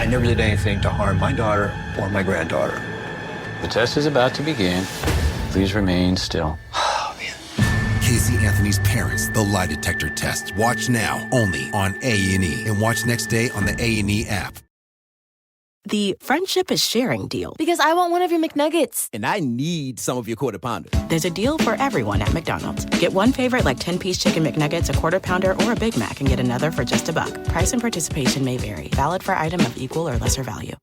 I never did anything to harm my daughter or my granddaughter. The test is about to begin. Please remain still. Oh, man. Casey Anthony's Parents, the lie detector test. Watch now, only on A&E. And watch next day on the A&E app. The friendship is sharing deal. Because I want one of your McNuggets. And I need some of your Quarter Pounder. There's a deal for everyone at McDonald's. Get one favorite like 10-piece chicken McNuggets, a Quarter Pounder, or a Big Mac, and get another for just $1. Price and participation may vary. Valid for item of equal or lesser value.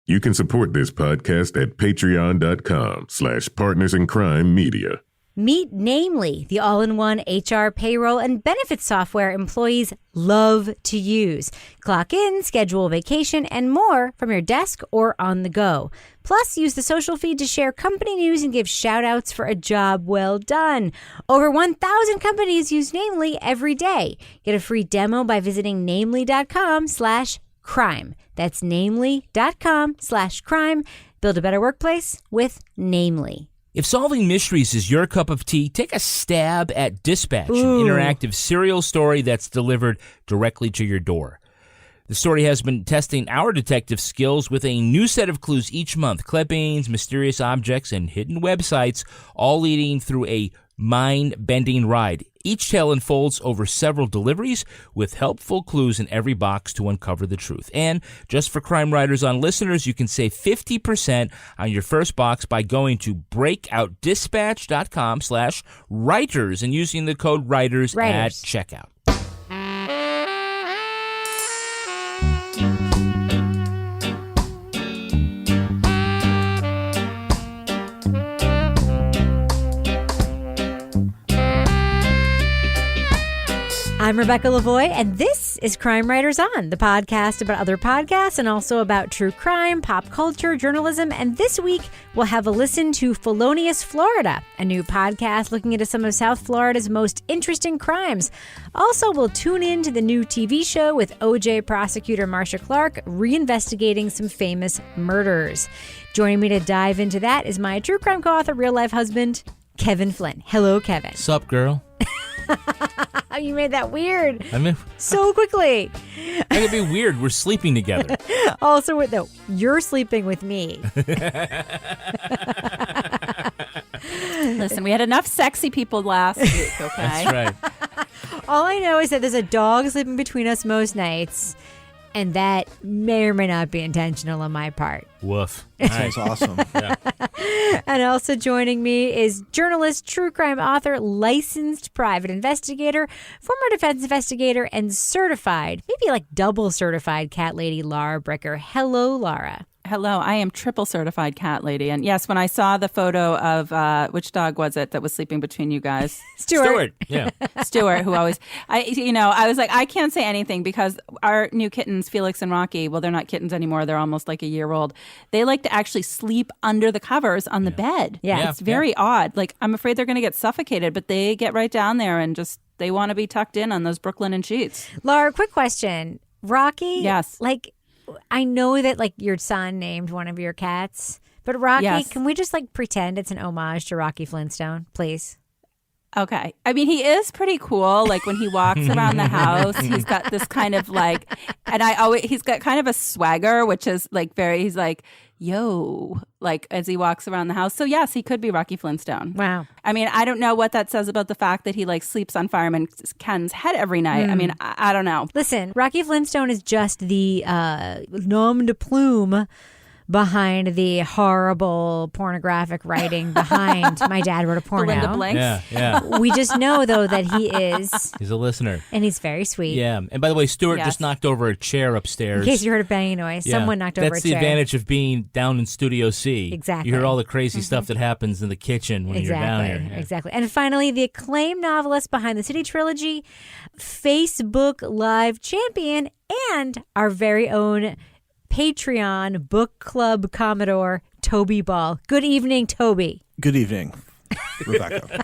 You can support this podcast at patreon.com/partnersincrimemedia. Meet Namely, the all-in-one HR, payroll, and benefits software employees love to use. Clock in, schedule vacation, and more from your desk or on the go. Plus, use the social feed to share company news and give shout-outs for a job well done. Over 1,000 companies use Namely every day. Get a free demo by visiting namely.com/crime. That's namely.com/crime. Build a better workplace with Namely. If solving mysteries is your cup of tea, take a stab at Dispatch, an interactive serial story that's delivered directly to your door. The story has been testing our detective skills with a new set of clues each month, clippings, mysterious objects, and hidden websites, all leading through a mind-bending ride. Each tale unfolds over several deliveries with helpful clues in every box to uncover the truth. And just for Crime Writers On listeners, you can save 50% on your first box by going to breakoutdispatch.com/writers and using the code WRITERS at checkout. I'm Rebecca Lavoie, and this is Crime Writers On, the podcast about other podcasts and also about true crime, pop culture, journalism. And this week, we'll have a listen to Felonious Florida, a new podcast looking into some of South Florida's most interesting crimes. Also, we'll tune in to the new TV show with OJ prosecutor Marcia Clark reinvestigating some famous murders. Joining me to dive into that is my true crime co-author, real-life husband, Kevin Flynn. Hello, Kevin. Sup, girl? You made that weird. I mean, so quickly. That could be weird. We're sleeping together. Also, no, you're sleeping with me. Listen, we had enough sexy people last week, okay? That's right. All I know is that there's a dog sleeping between us most nights, and that may or may not be intentional on my part. Woof. That sounds awesome. Yeah. And also joining me is journalist, true crime author, licensed private investigator, former defense investigator, and certified, maybe like double certified cat lady, Laura Bricker. Hello, Laura. Hello, I am triple certified cat lady. And yes, when I saw the photo of, which dog was it that was sleeping between you guys? Stuart. Yeah. Stuart, who always, I was like, I can't say anything because our new kittens, Felix and Rocky, well, they're not kittens anymore. They're almost like a year old. They like to actually sleep under the covers on the bed. Yeah. It's very odd. Like, I'm afraid they're going to get suffocated, but they get right down there and just, they want to be tucked in on those Brooklyn sheets. Laura, quick question. Rocky? Yes. Like, I know that like your son named one of your cats, but Rocky, Yes. can we just like pretend it's an homage to Rocky Flintstone, please? Okay. I mean, he is pretty cool. Like when he walks around the house, he's got this kind of like, and he's got kind of a swagger, which is like he's like, yo, like as he walks around the house. So yes, he could be Rocky Flintstone. Wow. I mean, I don't know what that says about the fact that he like sleeps on Fireman Ken's head every night. I mean, I don't know. Listen, Rocky Flintstone is just the nom de plume behind the horrible pornographic writing behind My Dad Wrote a Porno. Belinda Blanks. Yeah. We just know, though, that he is. He's a listener. And he's very sweet. Yeah. And by the way, Stuart Yes. just knocked over a chair upstairs. In case you heard a banging noise, someone knocked over a chair. That's the advantage of being down in Studio C. Exactly. You hear all the crazy stuff that happens in the kitchen when you're down here. Yeah. Exactly. And finally, the acclaimed novelist behind the City trilogy, Facebook Live champion, and our very own Patreon book club Commodore, Toby Ball. Good evening, Toby. Good evening, Rebecca.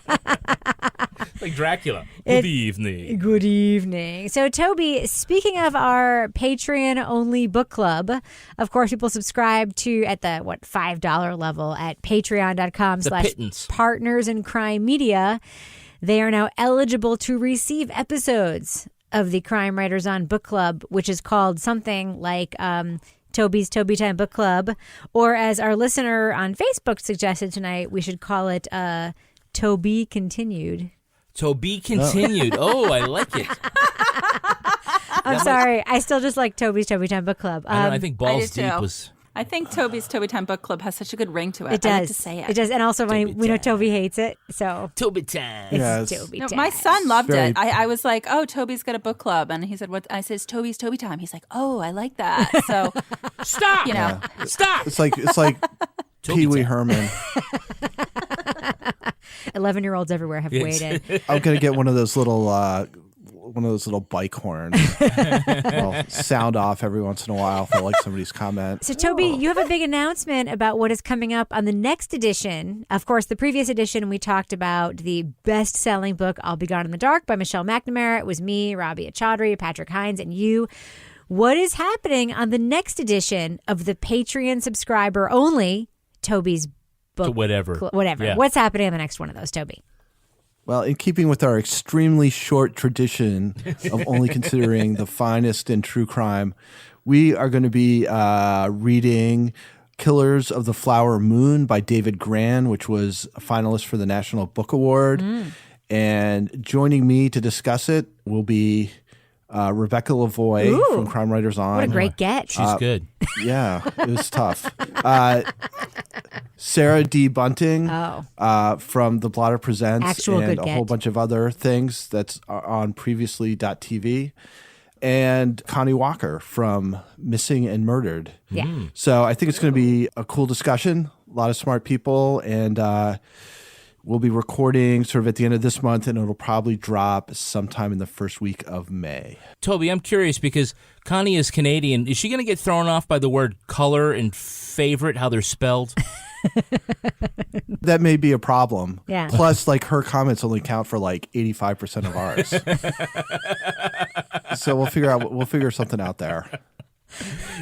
Like Dracula. Good evening. Good evening. So, Toby, speaking of our Patreon-only book club, of course, people subscribe to at the, $5 level at patreon.com/partners in crime media. They are now eligible to receive episodes of the Crime Writers On book club, which is called something like Toby's Toby Time Book Club, or as our listener on Facebook suggested tonight, we should call it Toby Continued. To be continued. Oh, I like it. I'm sorry. I still just like Toby's Toby Time Book Club. I think Balls do Deep too. was... I think Toby's Toby Time Book Club has such a good ring to it. It I does. like to say it. It does. And also, we know time. Toby hates it. So Toby time. it's Yes. Toby No, time. my son loved Very- it. I was like, "Oh, Toby's got a book club," and he said, "What?" I says, "Toby's Toby Time." He's like, "Oh, I like that." So Stop! you know, Stop! It's like Pee Wee Herman. 11-year-olds everywhere have weighed in. I'm gonna get one of those little bike horns. I'll sound off every once in a while if I like somebody's comment. So, Toby, you have a big announcement about what is coming up on the next edition. Of course, the previous edition, we talked about the best-selling book, I'll Be Gone in the Dark by Michelle McNamara. It was me, Rabia Chaudhry, Patrick Hines, and you. What is happening on the next edition of the Patreon subscriber only Toby's book? To whatever. Whatever. Yeah. What's happening on the next one of those, Toby? Well, in keeping with our extremely short tradition of only considering the finest in true crime, we are going to be reading Killers of the Flower Moon by David Grann, which was a finalist for the National Book Award. And joining me to discuss it will be Rebecca Lavoie from Crime Writers On. What a great get. She's good. Yeah, it was tough. Sarah D. Bunting from The Blotter Presents Actual and good a whole get. bunch of other things that's on previously.tv. And Connie Walker from Missing and Murdered. Yeah. So I think it's going to be a cool discussion, a lot of smart people, and we'll be recording sort of at the end of this month, and it'll probably drop sometime in the first week of May. Toby, I'm curious because Connie is Canadian. Is she going to get thrown off by the word color and favorite, how they're spelled? That may be a problem. Yeah. Plus, like, her comments only count for like 85% of ours. So we'll figure something out there.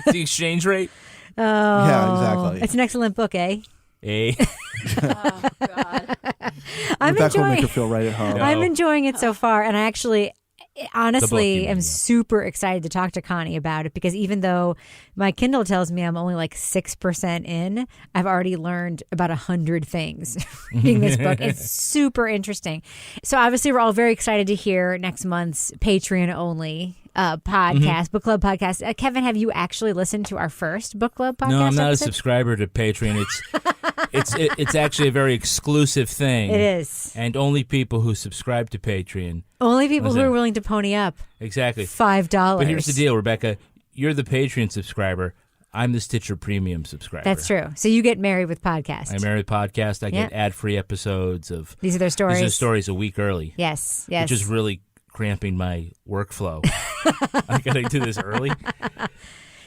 The exchange rate? Yeah, exactly. It's an excellent book, eh? Eh? oh God, I'm Rebecca will make her enjoying. feel right at home. I'm enjoying it so far, and I actually, honestly, you mean, am yeah. super excited to talk to Connie about it because even though my Kindle tells me I'm only like 6% in, I've already learned about 100 things reading this book. It's super interesting. So obviously, we're all very excited to hear next month's Patreon only podcast, book club podcast. Kevin, have you actually listened to our first book club podcast? No, I'm not a episode? subscriber to Patreon. It's actually a very exclusive thing. It is. And only people who subscribe to Patreon. Only people Was who it? are willing to pony up Exactly. $5. But here's the deal, Rebecca. You're the Patreon subscriber. I'm the Stitcher Premium subscriber. That's true. So you get married with podcast. I married podcast. I get Yeah. ad-free episodes of... These are their stories. These are stories a week early. Yes. Which is really cramping my workflow. I got to do this early.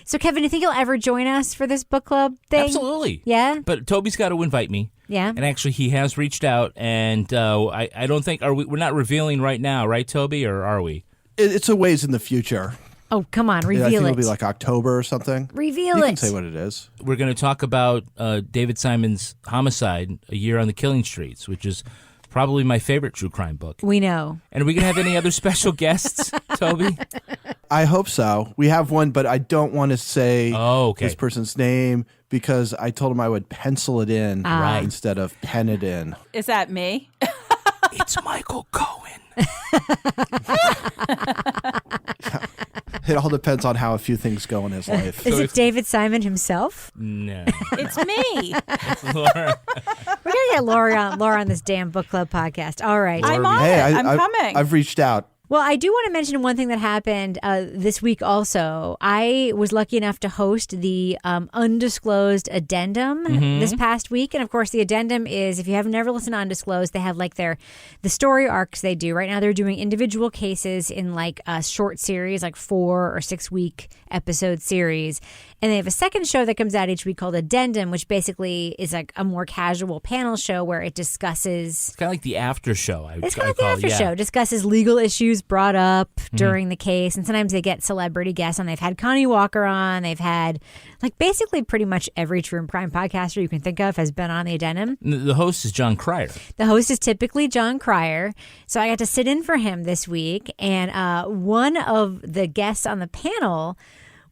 So, Kevin, do you think you'll ever join us for this book club thing? Absolutely. Yeah? But Toby's got to invite me. Yeah. And actually, he has reached out, and I don't think we're not revealing right now, right, Toby, or are we? It's a ways in the future. Oh, come on. I Reveal think it. it'll be like October or something. Reveal You it. can say what it is. We're going to talk about David Simon's Homicide, A Year on the Killing Streets, which is probably my favorite true crime book. We know. And are we going to have any other special guests, Toby? I hope so. We have one, but I don't want to say this person's name because I told him I would pencil it in instead of pen it in. is that me? It's Michael Cohen. It all depends on how a few things go in his life. Is it David Simon himself? No. It's me. It's Laura. We're going to get Laura on this damn book club podcast. All right. I'm on it. I'm coming. I've reached out. Well, I do want to mention one thing that happened this week also. I was lucky enough to host the Undisclosed Addendum this past week. And of course, the addendum is, if you have never listened to Undisclosed, they have like the story arcs they do. Right now, they're doing individual cases in like a short series, like 4 or 6 week episode series. And they have a second show that comes out each week called Addendum, which basically is like a more casual panel show where it discusses... It's kind of like the after show. It's kind of like the after show. Discusses legal issues issues brought up during the case. And sometimes they get celebrity guests on. They've had Connie Walker on. They've had like basically pretty much every true crime podcaster you can think of has been on the Addendum. The host is John Cryer. The host is typically John Cryer. So I got to sit in for him this week. And one of the guests on the panel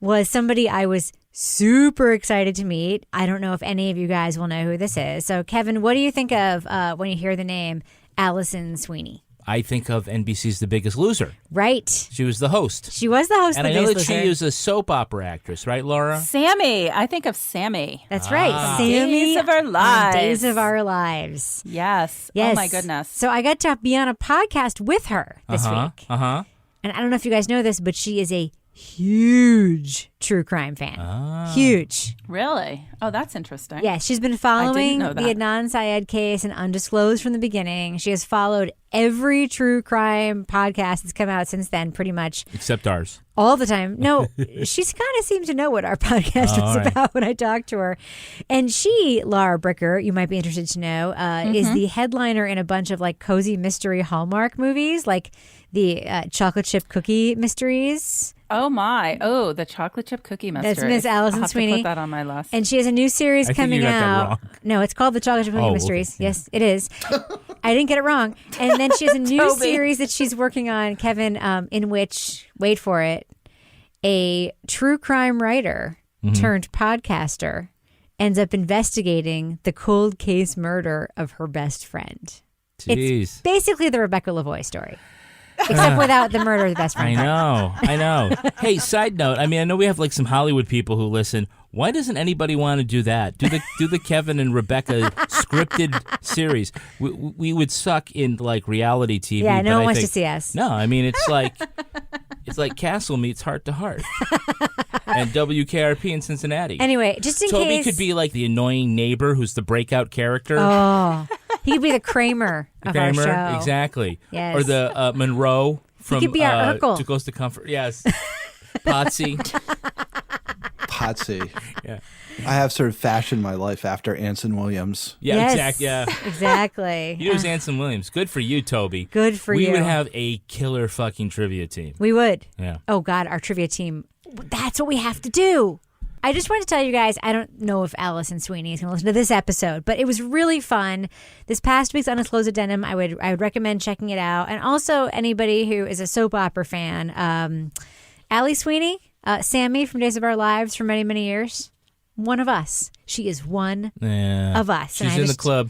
was somebody I was super excited to meet. I don't know if any of you guys will know who this is. So, Kevin, what do you think of when you hear the name Allison Sweeney? I think of NBC's The Biggest Loser. Right. She was the host. She was the host and of The I know Biggest that Loser. she is a soap opera actress, right, Laura? Sammy. I think of Sammy. That's right. Sammy. Days of Our Lives. Days of Our Lives. Yes. Yes. Oh, my goodness. So I got to be on a podcast with her this week. Uh-huh. And I don't know if you guys know this, but she is a huge true crime fan. Huge. Really? Oh, that's interesting. Yeah, she's been following know the that. Adnan Syed case and Undisclosed from the beginning. She has followed every true crime podcast that's come out since then, pretty much. Except ours. All the time. No, she's kind of seemed to know what our podcast was about when I talked to her. And she, Laura Bricker, you might be interested to know, is the headliner in a bunch of like cozy mystery Hallmark movies, like the chocolate chip cookie mysteries. Oh, my. Oh, the chocolate chip cookie mystery. That's Miss Allison I'll have Sweeney. to put that on my list. And she has a new series I think coming you got that out. wrong. No, it's called The Chocolate Chip Cookie Oh, Mysteries. okay. Yes, it is. I didn't get it wrong. And then she has a new Toby. series that she's working on, Kevin, in which, wait for it, a true crime writer turned podcaster ends up investigating the cold case murder of her best friend. Jeez. It's basically the Rebecca Lavoie story. Except without the murder of the best friend. I know. Hey, side note. I mean, I know we have like some Hollywood people who listen. Why doesn't anybody want to do that? Do the Kevin and Rebecca scripted series. We would suck in like reality TV. Yeah, no but one I wants think, to see us. No, I mean it's like Castle meets Heart to Heart, and WKRP in Cincinnati. Anyway, just in Toby case. could be like the annoying neighbor who's the breakout character. Oh, he could be the Kramer of our show. Exactly. Yes. Or the Monroe from could be our Urkel. Too Close to Comfort. Yes. Potsy. Potsy. Yeah. I have sort of fashioned my life after Anson Williams. Yeah, Yes, exactly. Yeah. exactly. You was Anson Williams. Good for you, Toby. Good for we you. would have a killer fucking trivia team. We would. Yeah. Oh, God, our trivia team. That's what we have to do. I just want to tell you guys, I don't know if Allison Sweeney is going to listen to this episode, but it was really fun. This past week's Undisclosed Addendum, I would recommend checking it out. And also anybody who is a soap opera fan, Allie Sweeney, Sammy from Days of Our Lives for many, many years. One of us. She is one of us. She's in the club.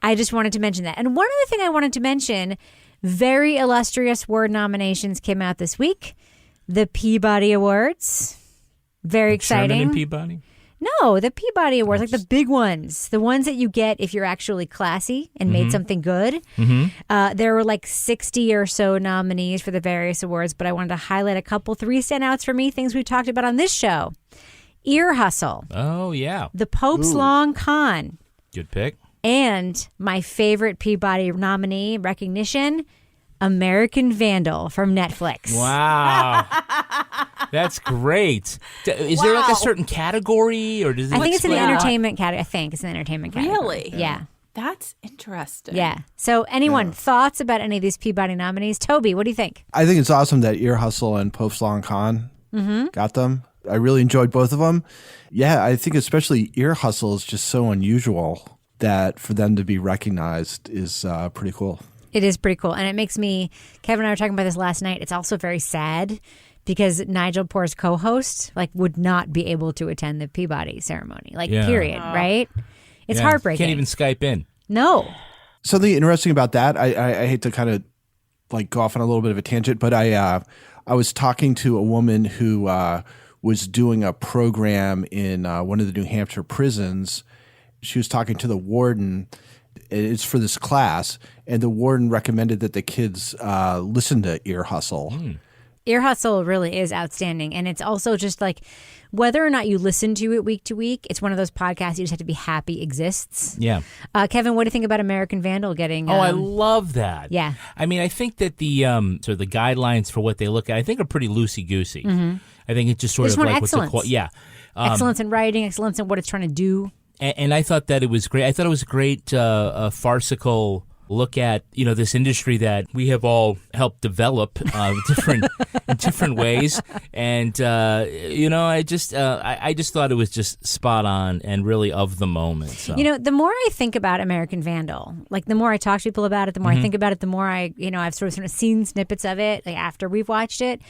I just wanted to mention that. And one other thing I wanted to mention, very illustrious award nominations came out this week. The Peabody Awards. Very exciting. Sherman and Peabody? No, the Peabody Awards, like the big ones. The ones that you get if you're actually classy and made something good. There were like 60 or so nominees for the various awards, but I wanted to highlight a couple. 3 standouts for me, things we talked about on this show. Ear Hustle. Oh, yeah. The Pope's Long Con. Good pick. And my favorite Peabody nominee recognition, American Vandal from Netflix. Wow. That's great. Is there like a certain category, or does it? I think it's in the explain- entertainment category. I think it's in the entertainment category. Really? Yeah. That's interesting. Yeah. So anyone, thoughts about any of these Peabody nominees? Toby, what do you think? I think it's awesome that Ear Hustle and Pope's Long Con got them. I really enjoyed both of them. Yeah, I think especially Ear Hustle is just so unusual that for them to be recognized is pretty cool. It is pretty cool. And it makes me, Kevin and I were talking about this last night, it's also very sad because Nigel Poor's co-host would not be able to attend the Peabody ceremony. Period, right? It's heartbreaking. Can't even Skype in. No. Something interesting about that, I hate to kind of go off on a little bit of a tangent, but I was talking to a woman who was doing a program in one of the New Hampshire prisons. She was talking to the warden. It's for this class, and the warden recommended that the kids listen to Ear Hustle. Ear Hustle really is outstanding. And it's also just whether or not you listen to it week to week, it's one of those podcasts you just have to be happy exists. Yeah. Kevin, what do you think about American Vandal getting? I love that. Yeah. I mean, I think that the sort of the guidelines for what they look at, I think are pretty loosey-goosey. I think it's just sort They just of want like excellence. what's the Excellence in writing, excellence in what it's trying to do. And I thought that it was great. I thought it was a great farcical look at, this industry that we have all helped develop in different ways. And, I just thought it was just spot on and really of the moment. So. The more I think about American Vandal, like the more I talk to people about it, the more I think about it, the more I've sort of seen snippets of it, like after we've watched it.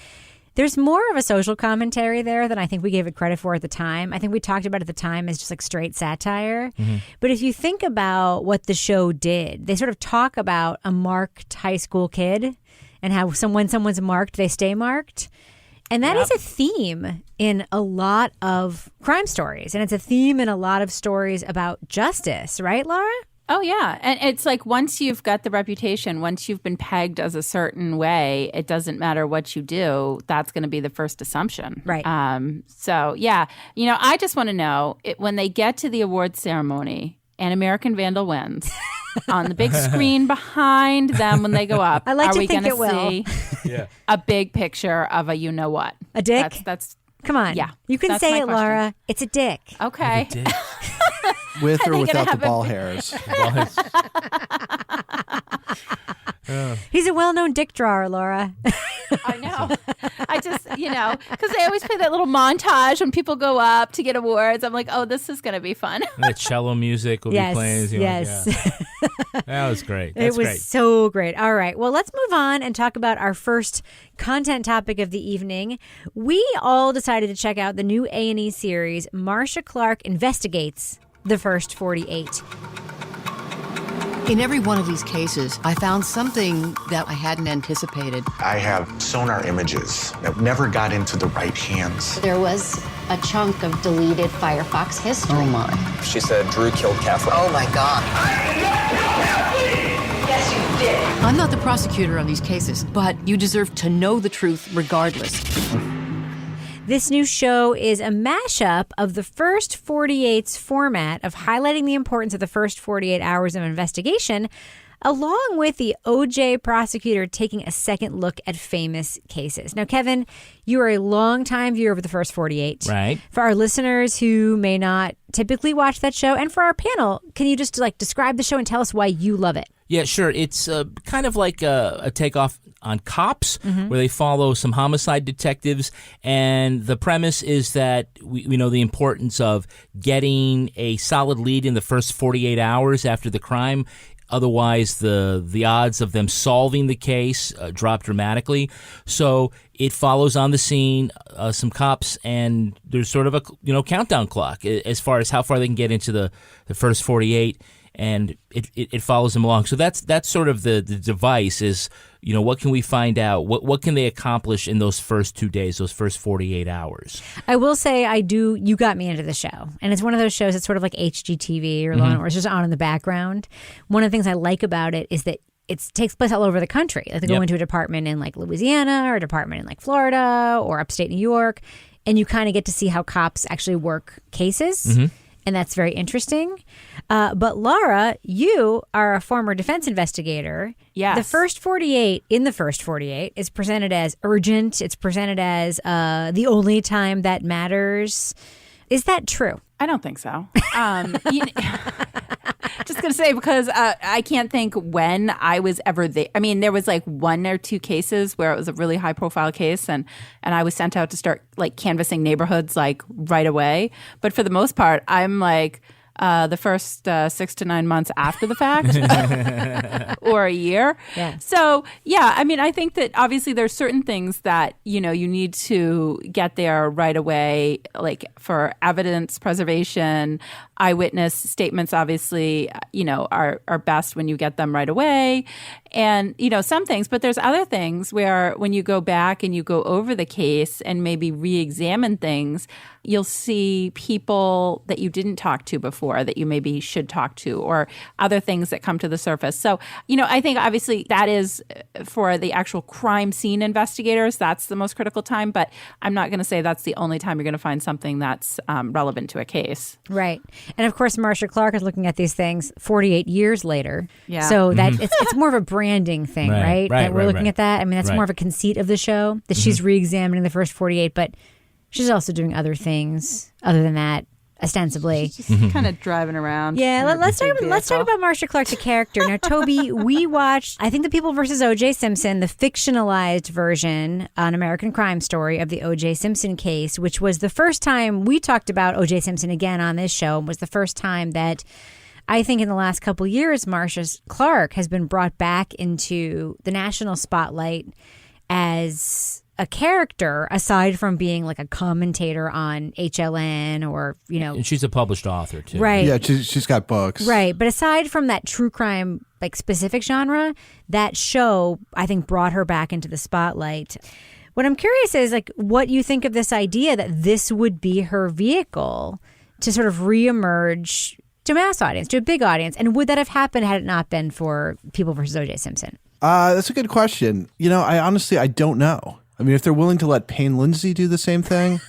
There's more of a social commentary there than I think we gave it credit for at the time. I think we talked about it at the time as just like straight satire. But if you think about what the show did, they sort of talk about a marked high school kid and how when someone's marked, they stay marked. And that is a theme in a lot of crime stories. And it's a theme in a lot of stories about justice, right, Laura? Oh, yeah. And it's like once you've got the reputation, once you've been pegged as a certain way, it doesn't matter what you do. That's going to be the first assumption. Right. So, yeah. I just want to know, when they get to the awards ceremony and American Vandal wins, on the big screen behind them when they go up, I like are to we think going it will. to see a big picture of a you-know-what? A dick? That's Come on. Yeah. You can That's say my it, question. Laura. It's a dick. Okay. With or Are they gonna without the have ball hairs. He's a well-known dick drawer, Laura. I know. I just, because they always play that little montage when people go up to get awards. I'm like, oh, this is going to be fun. The cello music will be playing. Yes. That was great. It was so great. All right. Well, let's move on and talk about our first content topic of the evening. We all decided to check out the new A&E series, Marcia Clark Investigates, The First 48. In every one of these cases, I found something that I hadn't anticipated. I have sonar images that never got into the right hands. There was a chunk of deleted Firefox history. Oh, my. She said Drew killed Catherine. Oh, my God. Yes, you did. I'm not the prosecutor on these cases, but you deserve to know the truth regardless. This new show is a mashup of the First 48's format of highlighting the importance of the first 48 hours of investigation, along with the OJ prosecutor taking a second look at famous cases. Now, Kevin, you are a longtime viewer of the First 48. Right. For our listeners who may not typically watch that show, and for our panel, can you just describe the show and tell us why you love it? Yeah, sure. It's kind of like a takeoff on Cops, where they follow some homicide detectives, and the premise is that we know the importance of getting a solid lead in the first 48 hours after the crime. Otherwise, the odds of them solving the case drop dramatically. So it follows on the scene some cops, and there's sort of a countdown clock as far as how far they can get into the first 48. And it follows them along. So that's sort of the device is, what can we find out? What can they accomplish in those first 2 days, those first 48 hours? I will say you got me into the show. And it's one of those shows that's sort of like HGTV or Law and Order. It's just on in the background. One of the things I like about it is that it takes place all over the country. Like they go into a department in like Louisiana or a department in like Florida or upstate New York. And you kind of get to see how cops actually work cases. And that's very interesting. But Laura, you are a former defense investigator. Yes. The first 48 is presented as urgent. It's presented as the only time that matters. Is that true? I don't think so. Just going to say, because I can't think when I was ever there. I mean, there was like one or two cases where it was a really high profile case and I was sent out to start like canvassing neighborhoods like right away. But for the most part, I'm like the first 6 to 9 months after the fact or a year. Yeah. So, yeah, I mean, I think that obviously there's certain things that, you need to get there right away, like for evidence preservation. Eyewitness statements, obviously, are best when you get them right away. And, some things, but there's other things where when you go back and you go over the case and maybe re-examine things, you'll see people that you didn't talk to before that you maybe should talk to, or other things that come to the surface. So, I think obviously that is for the actual crime scene investigators, that's the most critical time, but I'm not going to say that's the only time you're going to find something that's relevant to a case. Right. And of course, Marcia Clark is looking at these things 48 years later. Yeah. So that it's more of a branding thing, right? That we're looking at that. I mean, that's more of a conceit of the show, that she's re-examining the first 48, but she's also doing other things other than that ostensibly. She's just kind of driving around. Yeah, let's talk about Marcia Clark, the character. Now, Toby, we watched, I think, The People versus O.J. Simpson, the fictionalized version, an American Crime Story of the O.J. Simpson case, which was the first time we talked about O.J. Simpson again on this show, was the first time that I think in the last couple years, Marcia Clark has been brought back into the national spotlight as a character, aside from being like a commentator on HLN or, you know. And she's a published author, too. Right. Yeah, she's got books. Right. But aside from that true crime, like specific genre, that show, I think, brought her back into the spotlight. What I'm curious is, like, what you think of this idea that this would be her vehicle to sort of reemerge to a mass audience, to a big audience. And would that have happened had it not been for People versus O.J. Simpson? That's a good question. You know, I don't know. I mean, if they're willing to let Payne Lindsay do the same thing,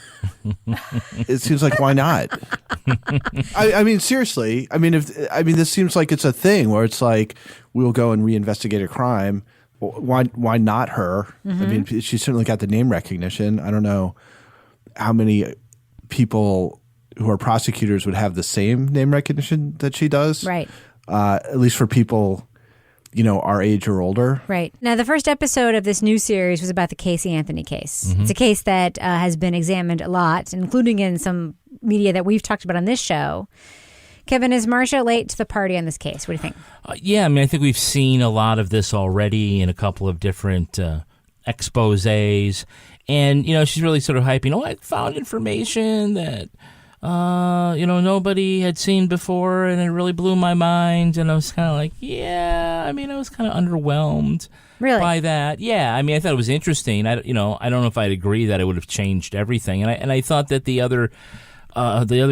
it seems like why not? I mean, seriously. I mean, this seems like it's a thing where it's like we'll go and reinvestigate a crime. Why not her? Mm-hmm. I mean, she's certainly got the name recognition. I don't know how many people who are prosecutors would have the same name recognition that she does. Right. At least for people, you know, our age or older. Right. Now, the first episode of this new series was about the Casey Anthony case. Mm-hmm. It's a case that has been examined a lot, including in some media that we've talked about on this show. Kevin, is Marcia late to the party on this case? What do you think? Yeah, I mean, I think we've seen a lot of this already in a couple of different exposés. And, you know, she's really sort of hyping, I found information that nobody had seen before, and it really blew my mind. And I was kind of like, I was kind of underwhelmed by that. Yeah, I mean, I thought it was interesting. I don't know if I'd agree that it would have changed everything. And I thought that the other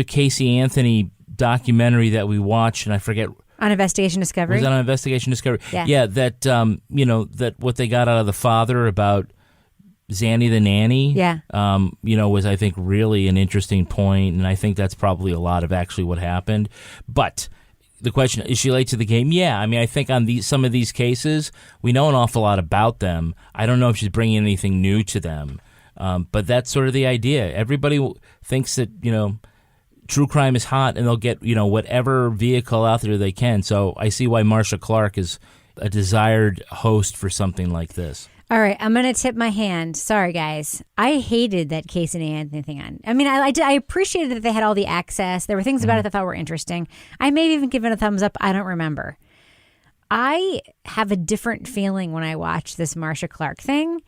Casey Anthony documentary that we watched, and I forget. On Investigation Discovery? Was that on Investigation Discovery? Yeah. Yeah, that what they got out of the father about Zanny the nanny, was, I think, really an interesting point, and I think that's probably a lot of actually what happened. But the question, is she late to the game? Yeah, I mean, I think on some of these cases, we know an awful lot about them. I don't know if she's bringing anything new to them, but that's sort of the idea. Everybody thinks that, true crime is hot, and they'll get, whatever vehicle out there they can. So I see why Marcia Clark is a desired host for something like this. All right, I'm going to tip my hand. Sorry, guys. I hated that Casey Anthony thing on. I mean, I appreciated that they had all the access. There were things about it that I thought were interesting. I may have even given a thumbs up. I don't remember. I have a different feeling when I watch this Marcia Clark thing.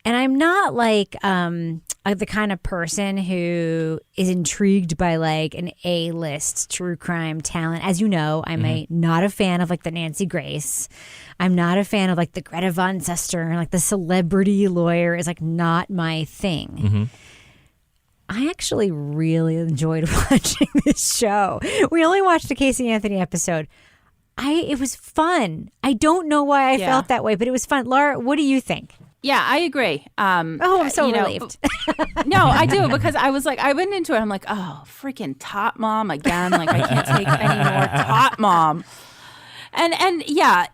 And I'm not like the kind of person who is intrigued by like an A-list true crime talent. As you know, I'm not a fan of like the Nancy Grace. I'm not a fan of like the Greta Von Susteren. Like the celebrity lawyer is like not my thing. Mm-hmm. I actually really enjoyed watching this show. We only watched the Casey Anthony episode. It was fun. I don't know why I felt that way, but it was fun. Laura, what do you think? Yeah, I agree. I'm so relieved. No, I do, because I was like, I went into it, I'm like, oh, freaking Top Mom again. Like, I can't take any more Top Mom. And yeah,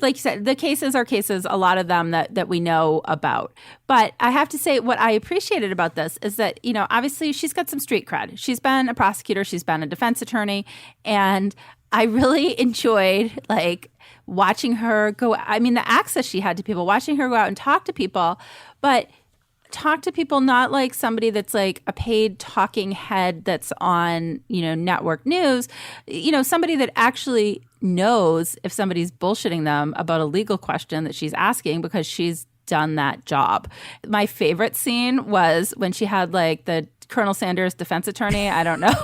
like you said, the cases are cases, a lot of them that we know about. But I have to say, what I appreciated about this is that, obviously she's got some street cred. She's been a prosecutor, she's been a defense attorney, and I really enjoyed, like, watching her go. I mean, the access she had to people, watching her go out and talk to people, but talk to people not like somebody that's like a paid talking head that's on, network news, somebody that actually knows if somebody's bullshitting them about a legal question that she's asking because she's done that job. My favorite scene was when she had like the Colonel Sanders defense attorney. I don't know.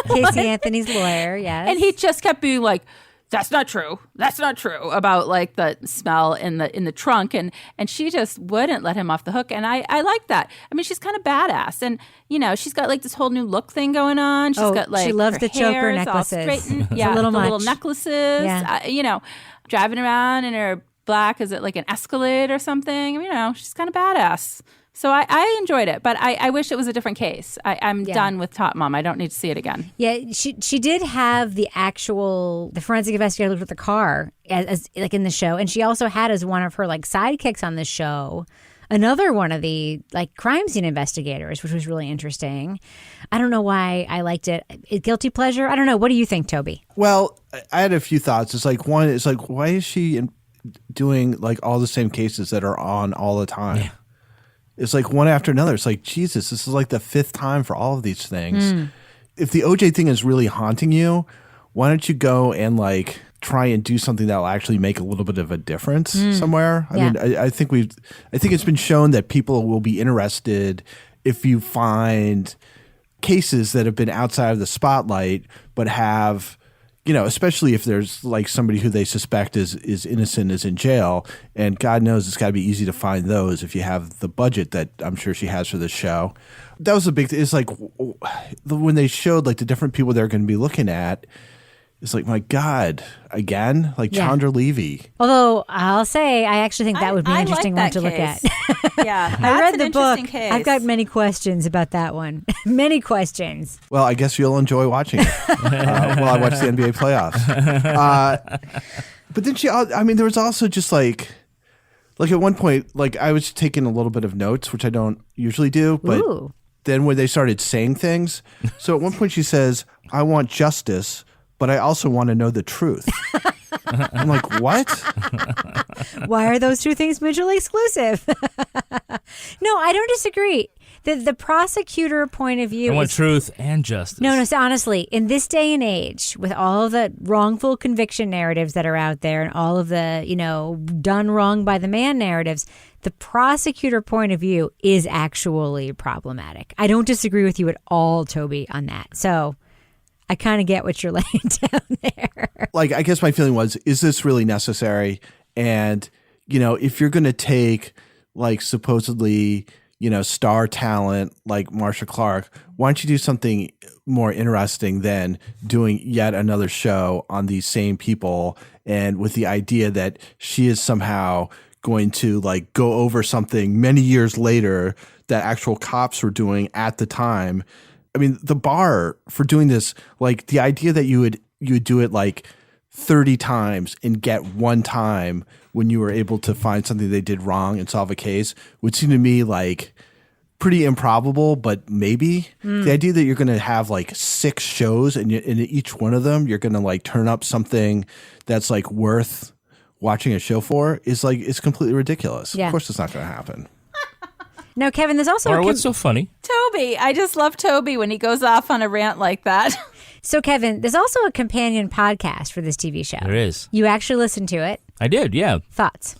Casey Anthony's lawyer, yes. And he just kept being like, that's not true. That's not true about like the smell in the trunk. And she just wouldn't let him off the hook. And I like that. I mean, she's kind of badass. And, she's got like this whole new look thing going on. She's got like, she loves her the choker hair is necklaces. all straightened. It's Yeah, a little the much. little necklaces. Yeah. Driving around in her black, is it like an Escalade or something? She's kind of badass. So I enjoyed it, but I wish it was a different case. I'm done with Top Mom. I don't need to see it again. Yeah, she did have the forensic investigator looked at the car as like in the show, and she also had as one of her like sidekicks on the show another one of the like crime scene investigators, which was really interesting. I don't know why I liked it. Guilty pleasure? I don't know. What do you think, Toby? Well, I had a few thoughts. It's like, one, it's like, why is she doing like all the same cases that are on all the time? Yeah. It's like one after another. It's like, Jesus, this is like the 5th time for all of these things. If the OJ thing is really haunting you, why don't you go and like try and do something that will actually make a little bit of a difference somewhere? I mean, I think it's been shown that people will be interested if you find cases that have been outside of the spotlight, but have, you know, especially if there's like somebody who they suspect is innocent, is in jail, and God knows it's got to be easy to find those if you have the budget that I'm sure she has for this show. That was a big thing. It's like when they showed like the different people they're going to be looking at, it's like, my God, again? Like Chandra Levy. Although I'll say, I actually think that would be an interesting one to look at. Yeah, I read the book. Case. I've got many questions about that one. Many questions. Well, I guess you'll enjoy watching it while I watch the NBA playoffs. But then there was also just like at one point, like I was taking a little bit of notes, which I don't usually do, but then when they started saying things, so at one point she says, "I want justice, but I also want to know the truth." I'm like, what? Why are those two things mutually exclusive? No, I don't disagree. The prosecutor point of view I want truth and justice. No, so honestly, in this day and age, with all of the wrongful conviction narratives that are out there and all of the, you know, done wrong by the man narratives, the prosecutor point of view is actually problematic. I don't disagree with you at all, Toby, on that. So I kind of get what you're laying down there. Like, I guess my feeling was, is this really necessary? And, you know, if you're going to take like supposedly, you know, star talent like Marcia Clark, why don't you do something more interesting than doing yet another show on these same people, and with the idea that she is somehow going to like go over something many years later that actual cops were doing at the time. I mean, the bar for doing this, like the idea that you would do it like 30 times and get one time when you were able to find something they did wrong and solve a case would seem to me like pretty improbable, but maybe. The idea that you're going to have like 6 shows and in each one of them you're going to like turn up something that's like worth watching a show for is like, it's completely ridiculous. Yeah. Of course it's not going to happen. No, Kevin, there's also Or what's so funny? Toby. I just love Toby when he goes off on a rant like that. So, Kevin, there's also a companion podcast for this TV show. There is. You actually listened to it. I did, yeah. Thoughts?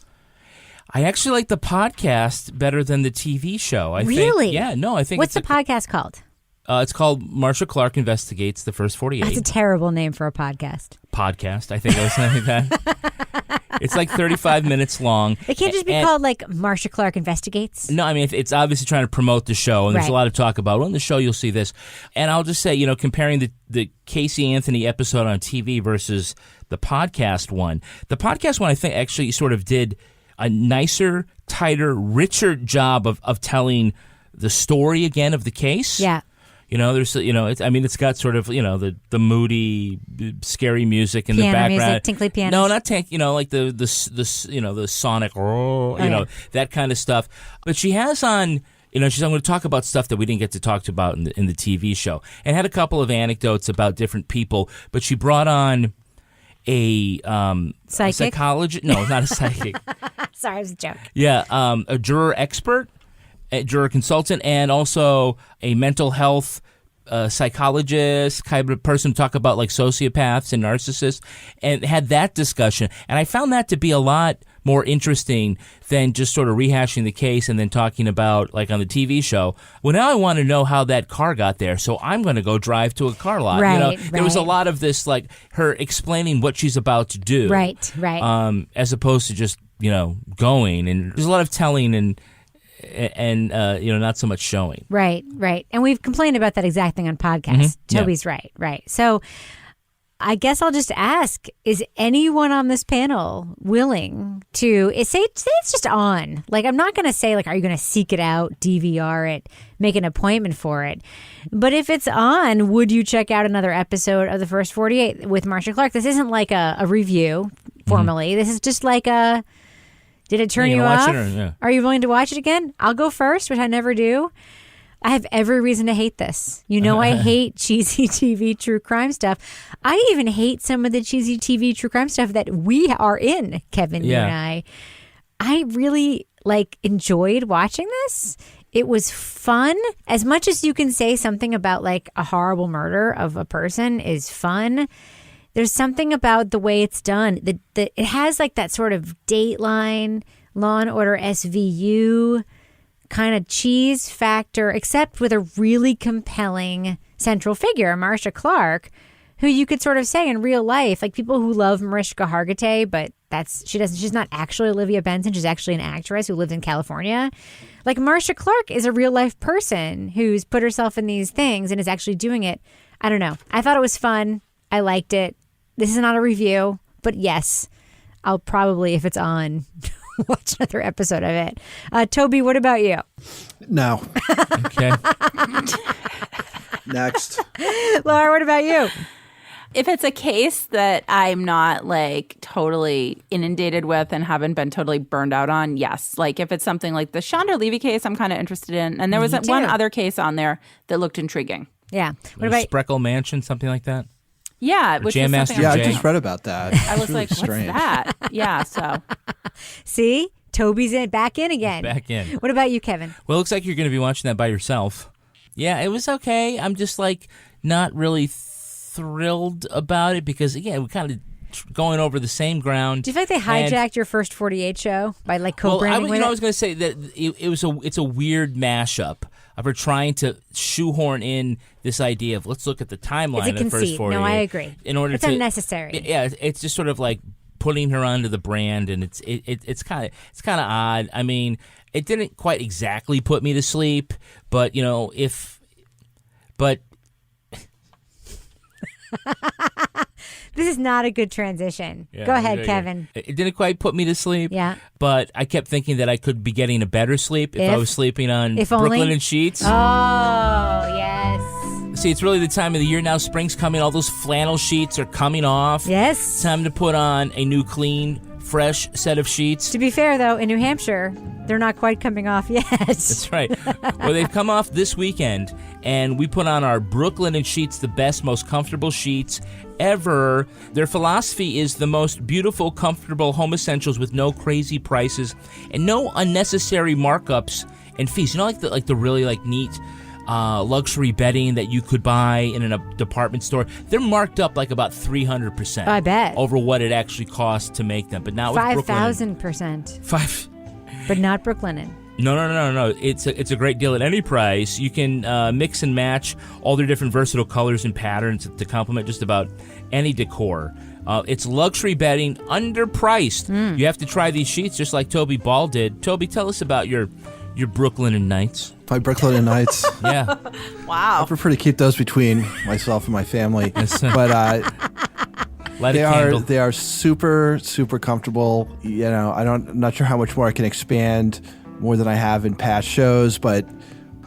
I actually like the podcast better than the TV show. I Really? think, yeah, no, I think What's the podcast called? It's called Marcia Clark Investigates, the First 48. That's a terrible name for a podcast. Podcast, I think I was saying that. It's like 35 minutes long. It can't just be called like Marcia Clark Investigates? No, I mean, it's obviously trying to promote the show, and there's a Right. lot of talk about, well, in the show you'll see this. And I'll just say, you know, comparing the Casey Anthony episode on TV versus the podcast one. The podcast one, I think, actually sort of did a nicer, tighter, richer job of telling the story again of the case. Yeah. You know, there's, you know, it's got sort of, you know, the moody, scary music in Piano the background. music, tinkly pianos. No, not you know, like the you know, the sonic, that kind of stuff. But she has on, you know, I'm going to talk about stuff that we didn't get to talk about in the TV show, and had a couple of anecdotes about different people. But she brought on a psychologist. No, not a psychic. Sorry, it was a joke. Yeah, a juror expert. A juror consultant, and also a mental health psychologist, kind of person to talk about like sociopaths and narcissists, and had that discussion. And I found that to be a lot more interesting than just sort of rehashing the case and then talking about, like on the TV show, well, now I want to know how that car got there, so I'm going to go drive to a car lot. Right, you know, right. there was a lot of this, like her explaining what she's about to do. Right. As opposed to just, you know, going. And there's a lot of telling and you know, not so much showing. Right. And we've complained about that exact thing on podcasts. Toby's right. So I guess I'll just ask, is anyone on this panel willing to say it's just on? Like, I'm not going to say, like, are you going to seek it out, DVR it, make an appointment for it? But if it's on, would you check out another episode of the First 48 with Marcia Clark? This isn't like a review formally. This is just like Did it turn Yeah, you watch off? it or- yeah. Are you willing to watch it again? I'll go first, which I never do. I have every reason to hate this. You know, I hate cheesy TV true crime stuff. I even hate some of the cheesy TV true crime stuff that we are in, Kevin, you and I. I really enjoyed watching this. It was fun. As much as you can say something about a horrible murder of a person is fun, there's something about the way it's done. It has that sort of Dateline, Law and Order SVU kind of cheese factor, except with a really compelling central figure, Marcia Clark, who you could sort of say in real life, people who love Mariska Hargitay, but she's not actually Olivia Benson. She's actually an actress who lives in California. Marcia Clark is a real life person who's put herself in these things and is actually doing it. I don't know. I thought it was fun. I liked it. This is not a review, but yes, I'll probably, if it's on, watch another episode of it. Toby, what about you? No. Okay. Next. Laura, what about you? If it's a case that I'm not totally inundated with and haven't been totally burned out on, yes. If it's something like the Chandra Levy case, I'm kind of interested in. And there was one other case on there that looked intriguing. Yeah. What about Spreckle Mansion, something like that? Yeah. Which Jam was Master something I just read about that. I was really what's strange. that? Yeah, so. See? Toby's back in again. Back in. What about you, Kevin? Well, it looks like you're going to be watching that by yourself. Yeah, it was okay. I'm just not really thrilled about it because, again, we're kind of going over the same ground. Do you feel like they hijacked your first 48 show by co-branding with it? I was going to say that it's a weird mashup of her trying to shoehorn in this idea of let's look at the timeline of the first 48. No, I agree. It's unnecessary. Yeah, it's just sort of putting her onto the brand, and it's kind of odd. I mean, it didn't quite exactly put me to sleep, but This is not a good transition. Yeah, Go ahead, Kevin. It didn't quite put me to sleep. Yeah. But I kept thinking that I could be getting a better sleep if I was sleeping on Brooklyn and Sheets. Oh, yes. See, it's really the time of the year now. Spring's coming. All those flannel sheets are coming off. Yes. It's time to put on a new, clean, fresh set of sheets. To be fair, though, in New Hampshire, they're not quite coming off yet. That's right. Well, they've come off this weekend, and we put on our Brooklyn and Sheets, the best, most comfortable sheets ever. Their philosophy is the most beautiful, comfortable home essentials with no crazy prices and no unnecessary markups and fees. You know, like the really neat luxury bedding that you could buy in a department store. They're marked up about 300%. I bet. Over what it actually costs to make them. But not with Brooklyn. 5,000%. But not Brooklinen. No. It's a great deal at any price. You can mix and match all their different versatile colors and patterns to complement just about any decor. It's luxury bedding, underpriced. You have to try these sheets just like Toby Ball did. Toby, tell us about your Brooklyn Nights. My Brooklyn Nights. Yeah. Wow. I prefer to keep those between myself and my family. But they are super, super comfortable. I'm not sure how much more I can expand more than I have in past shows, but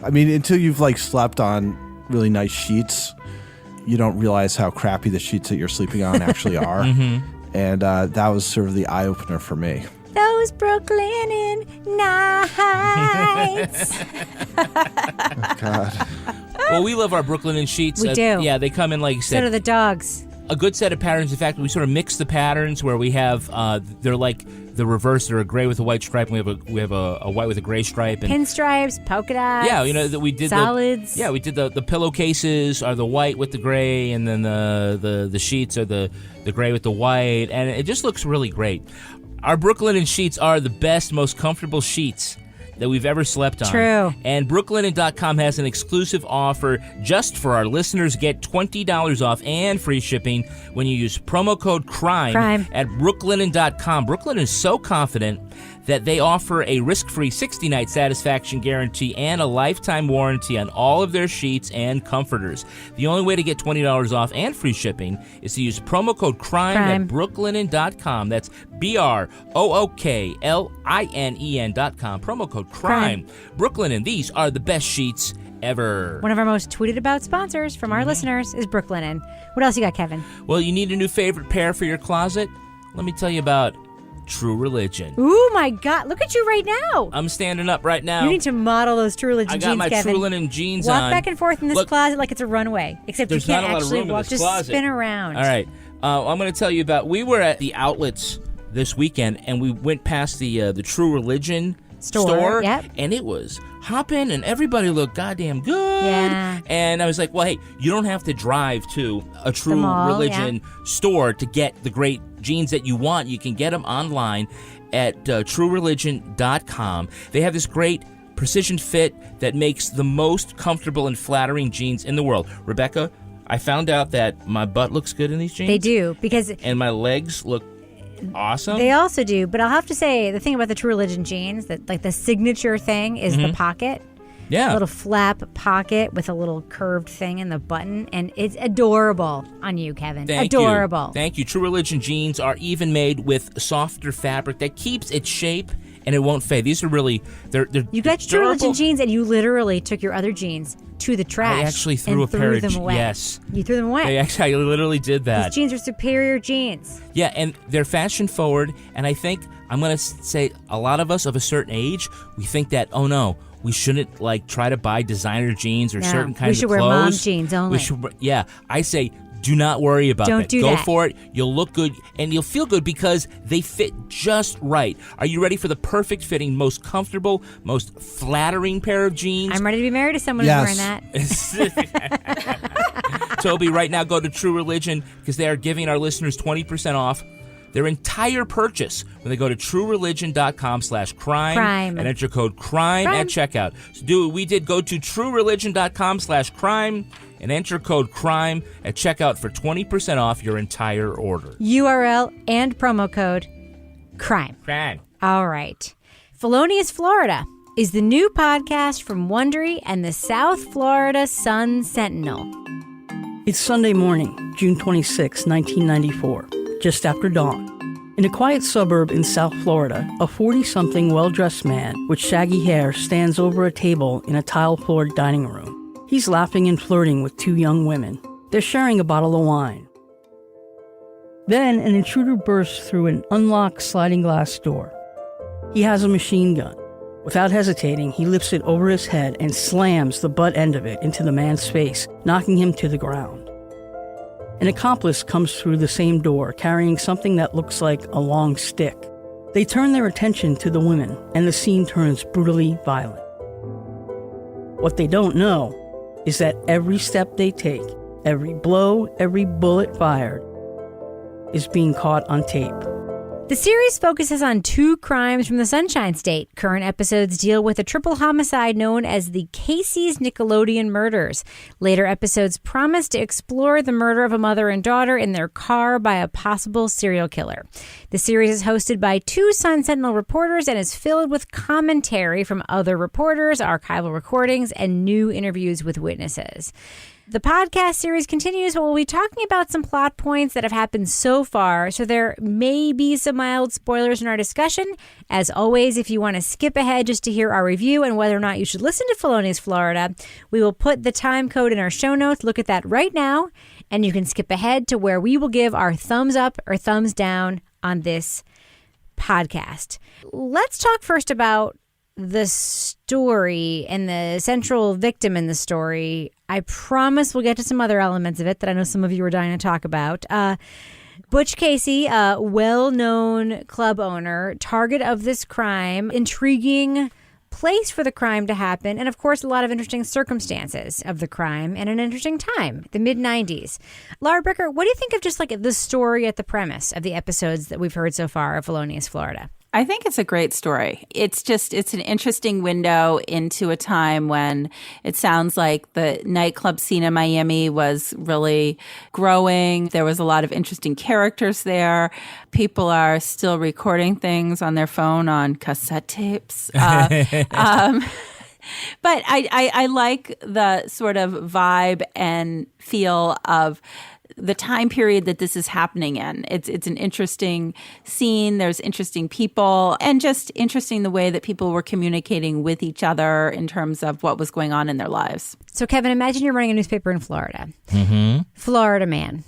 I mean, until you've slept on really nice sheets, you don't realize how crappy the sheets that you're sleeping on actually are. And that was sort of the eye opener for me. Those Brooklyn nights. Oh, God. Well, we love our Brooklyn and Sheets. We do. Yeah, they come in like you said. So do the dogs. A good set of patterns. In fact, we sort of mix the patterns where we have they're like the reverse. They're a gray with a white stripe, and we have a white with a gray stripe. And pinstripes, polka dots. Yeah, that we did solids. We did the pillowcases are the white with the gray, and then the sheets are the gray with the white, and it just looks really great. Our Brooklyn and Sheets are the best, most comfortable sheets that we've ever slept on. True. And Brooklinen.com has an exclusive offer just for our listeners. Get $20 off and free shipping when you use promo code CRIME. At Brooklinen.com. Brooklyn is so confident that they offer a risk-free 60-night satisfaction guarantee and a lifetime warranty on all of their sheets and comforters. The only way to get $20 off and free shipping is to use promo code CRIME. At Brooklinen.com. That's BROOKLINEN.com. Promo code CRIME. Brooklinen, these are the best sheets ever. One of our most tweeted about sponsors from our listeners is Brooklinen. What else you got, Kevin? Well, you need a new favorite pair for your closet? Let me tell you about True Religion. Ooh, my God. Look at you right now. I'm standing up right now. You need to model those True Religion jeans, I got my Kevin. True Linen jeans Walk on. back and forth in this closet like it's a runway, except you There's can't not a lot of actually room in walk. this Just closet. spin around. All right. I'm going to tell you about, we were at the outlets this weekend, and we went past the True Religion store, yep. and it was hopping, and everybody looked goddamn good. Yeah. And I was like, well, hey, you don't have to drive to a True Religion store to get the great jeans that you want. You can get them online at truereligion.com. They have this great precision fit that makes the most comfortable and flattering jeans in the world. Rebecca, I found out that my butt looks good in these jeans. They do, because... And my legs look awesome. They also do, but I'll have to say, the thing about the True Religion jeans, that like the signature thing is the pocket. Yeah. A little flap pocket with a little curved thing in the button, and it's adorable on you, Kevin. Adorable. Thank you. True Religion jeans are even made with softer fabric that keeps its shape and it won't fade. These are really, they're You got True Religion jeans, and you literally took your other jeans to the trash. I actually threw and a pair of them away. Yes. You threw them away. I literally did that. These jeans are superior jeans. Yeah, and they're fashion forward, and I think, I'm going to say, a lot of us of a certain age, we think that, oh no, we shouldn't like try to buy designer jeans or certain kinds of clothes. We should wear mom jeans only. I say, do not worry about Don't that. do Go that. for it. You'll look good, and you'll feel good because they fit just right. Are you ready for the perfect fitting, most comfortable, most flattering pair of jeans? I'm ready to be married to someone who's wearing that. Toby, right now go to True Religion because they are giving our listeners 20% off their entire purchase when they go to truereligion.com/crime and enter code crime at checkout. So do what we did. Go to truereligion.com/crime and enter code crime at checkout for 20% off your entire order. URL and promo code crime. Crime. All right. Felonious Florida is the new podcast from Wondery and the South Florida Sun Sentinel. It's Sunday morning, June 26, 1994, just after dawn. In a quiet suburb in South Florida, a 40-something well-dressed man with shaggy hair stands over a table in a tile-floored dining room. He's laughing and flirting with two young women. They're sharing a bottle of wine. Then an intruder bursts through an unlocked sliding glass door. He has a machine gun. Without hesitating, he lifts it over his head and slams the butt end of it into the man's face, knocking him to the ground. An accomplice comes through the same door, carrying something that looks like a long stick. They turn their attention to the women, and the scene turns brutally violent. What they don't know is that every step they take, every blow, every bullet fired, is being caught on tape. The series focuses on two crimes from the Sunshine State. Current episodes deal with a triple homicide known as the Casey's Nickelodeon murders. Later episodes promise to explore the murder of a mother and daughter in their car by a possible serial killer. The series is hosted by two Sun Sentinel reporters and is filled with commentary from other reporters, archival recordings, and new interviews with witnesses. The podcast series continues, but we'll be talking about some plot points that have happened so far, so there may be some mild spoilers in our discussion. As always, if you want to skip ahead just to hear our review and whether or not you should listen to Felonious Florida, we will put the time code in our show notes. Look at that right now, and you can skip ahead to where we will give our thumbs up or thumbs down on this podcast. Let's talk first about the story and the central victim in the story. I promise we'll get to some other elements of it that I know some of you are dying to talk about. Butch Casey, a well-known club owner, target of this crime, intriguing place for the crime to happen, and of course a lot of interesting circumstances of the crime and an interesting time, the mid-90s. Laura Bricker, what do you think of just like the story at the premise of the episodes that we've heard so far of Felonious Florida? I think it's a great story. It's an interesting window into a time when it sounds like the nightclub scene in Miami was really growing. There was a lot of interesting characters there. People are still recording things on their phone on cassette tapes. But I like the sort of vibe and feel of the time period that this is happening in. It's an interesting scene. There's interesting people and just interesting the way that people were communicating with each other in terms of what was going on in their lives. So, Kevin, imagine you're running a newspaper in Florida. Mm-hmm. Florida man.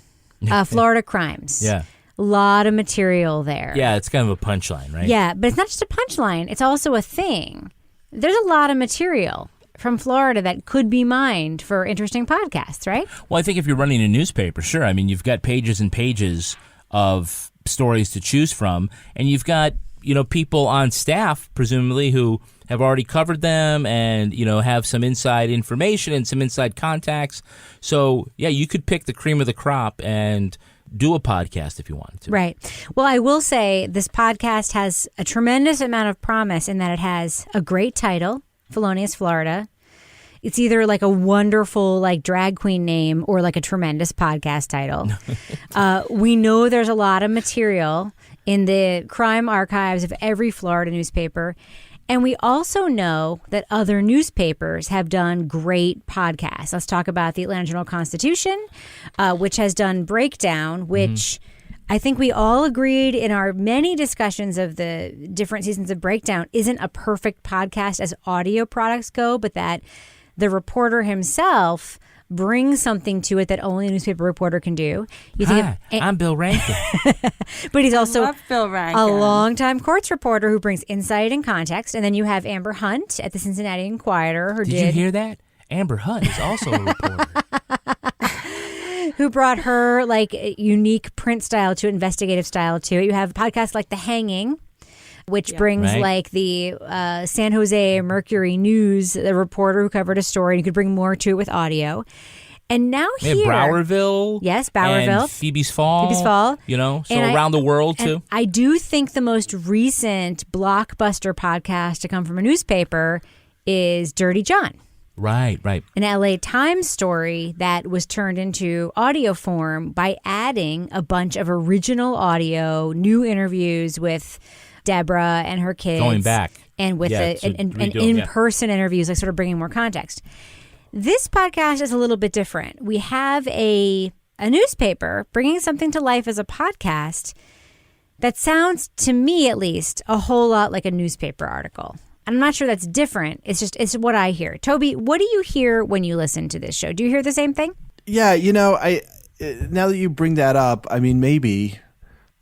Florida crimes. Yeah. A lot of material there. Yeah, it's kind of a punchline, right? Yeah, but it's not just a punchline. It's also a thing. There's a lot of material from Florida that could be mined for interesting podcasts, right? Well, I think if you're running a newspaper, sure. I mean, you've got pages and pages of stories to choose from, and you've got, people on staff, presumably, who have already covered them and, have some inside information and some inside contacts. So, yeah, you could pick the cream of the crop and do a podcast if you wanted to. Right. Well, I will say this podcast has a tremendous amount of promise in that it has a great title, Felonious Florida. It's either like a wonderful drag queen name or like a tremendous podcast title. We know there's a lot of material in the crime archives of every Florida newspaper. And we also know that other newspapers have done great podcasts. Let's talk about the Atlanta Journal-Constitution, which has done Breakdown, which I think we all agreed in our many discussions of the different seasons of Breakdown isn't a perfect podcast as audio products go, but that the reporter himself brings something to it that only a newspaper reporter can do. I'm Bill Rankin. But he's also Bill Rankin. a longtime courts reporter who brings insight and context. And then you have Amber Hunt at the Cincinnati Enquirer. Did you hear that? Amber Hunt is also a reporter. Who brought her unique print style to investigative style to it. You have podcasts like The Hanging, which brings the San Jose Mercury News, the reporter who covered a story. You could bring more to it with audio. And now here, Browerville. Yes, Browerville. And Phoebe's Fall. So and around the world too. I do think the most recent blockbuster podcast to come from a newspaper is Dirty John. Right. An LA Times story that was turned into audio form by adding a bunch of original audio, new interviews with Deborah and her kids. Going back. And with in-person interviews, sort of bringing more context. This podcast is a little bit different. We have a newspaper bringing something to life as a podcast that sounds, to me at least, a whole lot like a newspaper article. I'm not sure that's different. It's what I hear. Toby, what do you hear when you listen to this show? Do you hear the same thing? Yeah, now that you bring that up, maybe.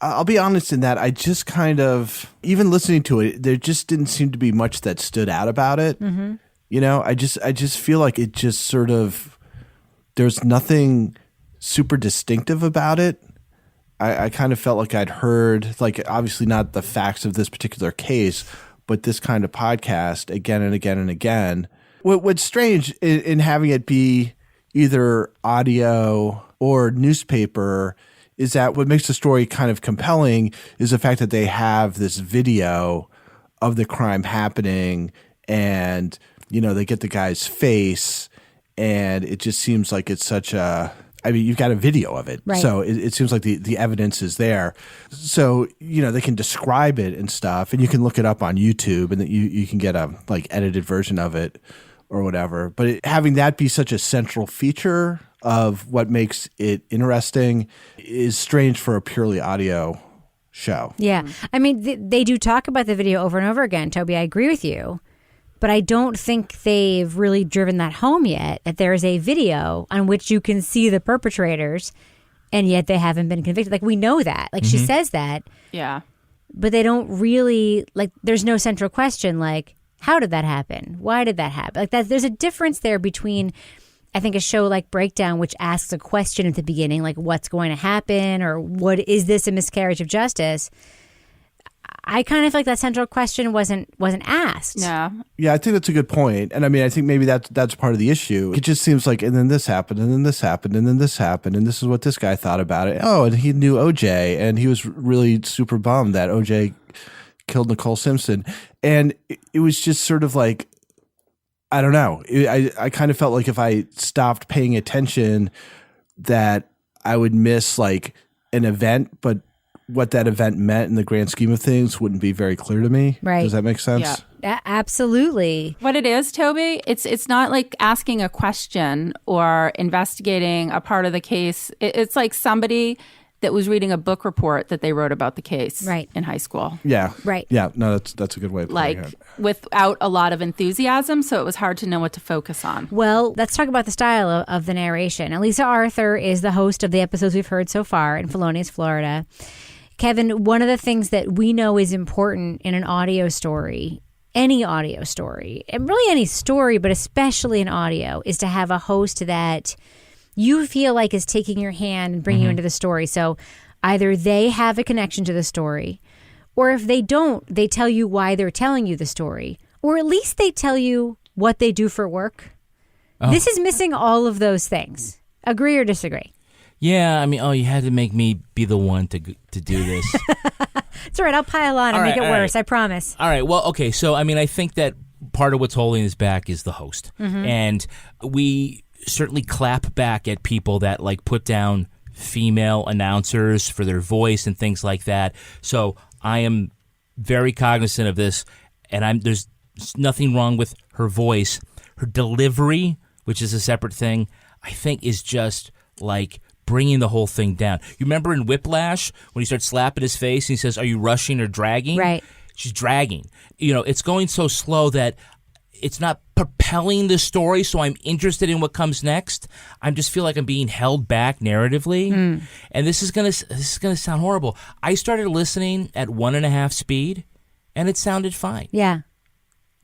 I'll be honest in that I just kind of, even listening to it, there just didn't seem to be much that stood out about it. Mm-hmm. I just feel like it just sort of, there's nothing super distinctive about it. I kind of felt like I'd heard, obviously not the facts of this particular case, but this kind of podcast again and again and again. What's strange in having it be either audio or newspaper is that what makes the story kind of compelling is the fact that they have this video of the crime happening and, they get the guy's face and it just seems like it's such a, you've got a video of it. Right. So it seems like the evidence is there. So, they can describe it and stuff and you can look it up on YouTube and you can get a edited version of it or whatever. But having that be such a central feature of what makes it interesting is strange for a purely audio show. Yeah. They do talk about the video over and over again, Toby. I agree with you. But I don't think they've really driven that home yet, that there is a video on which you can see the perpetrators, and yet they haven't been convicted. We know that. She says that. Yeah. But they don't really, there's no central question, how did that happen? Why did that happen? There's a difference there between, I think, a show like Breakdown, which asks a question at the beginning, what's going to happen, or what is this a miscarriage of justice? I kind of feel like that central question wasn't asked. Yeah. Yeah, I think that's a good point. And I think maybe that's part of the issue. It just seems like, and then this happened, and then this happened, and then this happened, and this is what this guy thought about it. Oh, and he knew OJ, and he was really super bummed that OJ killed Nicole Simpson. And it was just sort of I don't know. I kind of felt like if I stopped paying attention that I would miss an event, but what that event meant in the grand scheme of things wouldn't be very clear to me. Right. Does that make sense? Yeah. Absolutely. What it is, Toby, it's not like asking a question or investigating a part of the case. It's like somebody, that was reading a book report that they wrote about the case in high school. Yeah. Right. Yeah. No, that's a good way of putting it. Without a lot of enthusiasm, so it was hard to know what to focus on. Well, let's talk about the style of the narration. Lisa Arthur is the host of the episodes we've heard so far in Felonious Florida. Kevin, one of the things that we know is important in an audio story, any audio story, and really any story, but especially in audio, is to have a host that you feel like is taking your hand and bringing you into the story. So either they have a connection to the story, or if they don't, they tell you why they're telling you the story, or at least they tell you what they do for work. Oh. This is missing all of those things. Agree or disagree? Yeah, I mean, you had to make me be the one to do this. It's all right. I'll pile on and make it worse. I promise. All right. Well, okay. So, I mean, I think that part of what's holding us back is the host. And we certainly clap back at people that, like, put down female announcers for their voice and things like that. So I am very cognizant of this, and there's nothing wrong with her voice. Her delivery, which is a separate thing, I think is just like bringing the whole thing down. You remember in Whiplash when he starts slapping his face and he says, "Are you rushing or dragging?" Right. She's dragging. It's going so slow that it's not propelling the story, so I'm interested in what comes next. I just feel like I'm being held back narratively. And this is gonna sound horrible. I started listening at 1.5 speed, and it sounded fine. Yeah.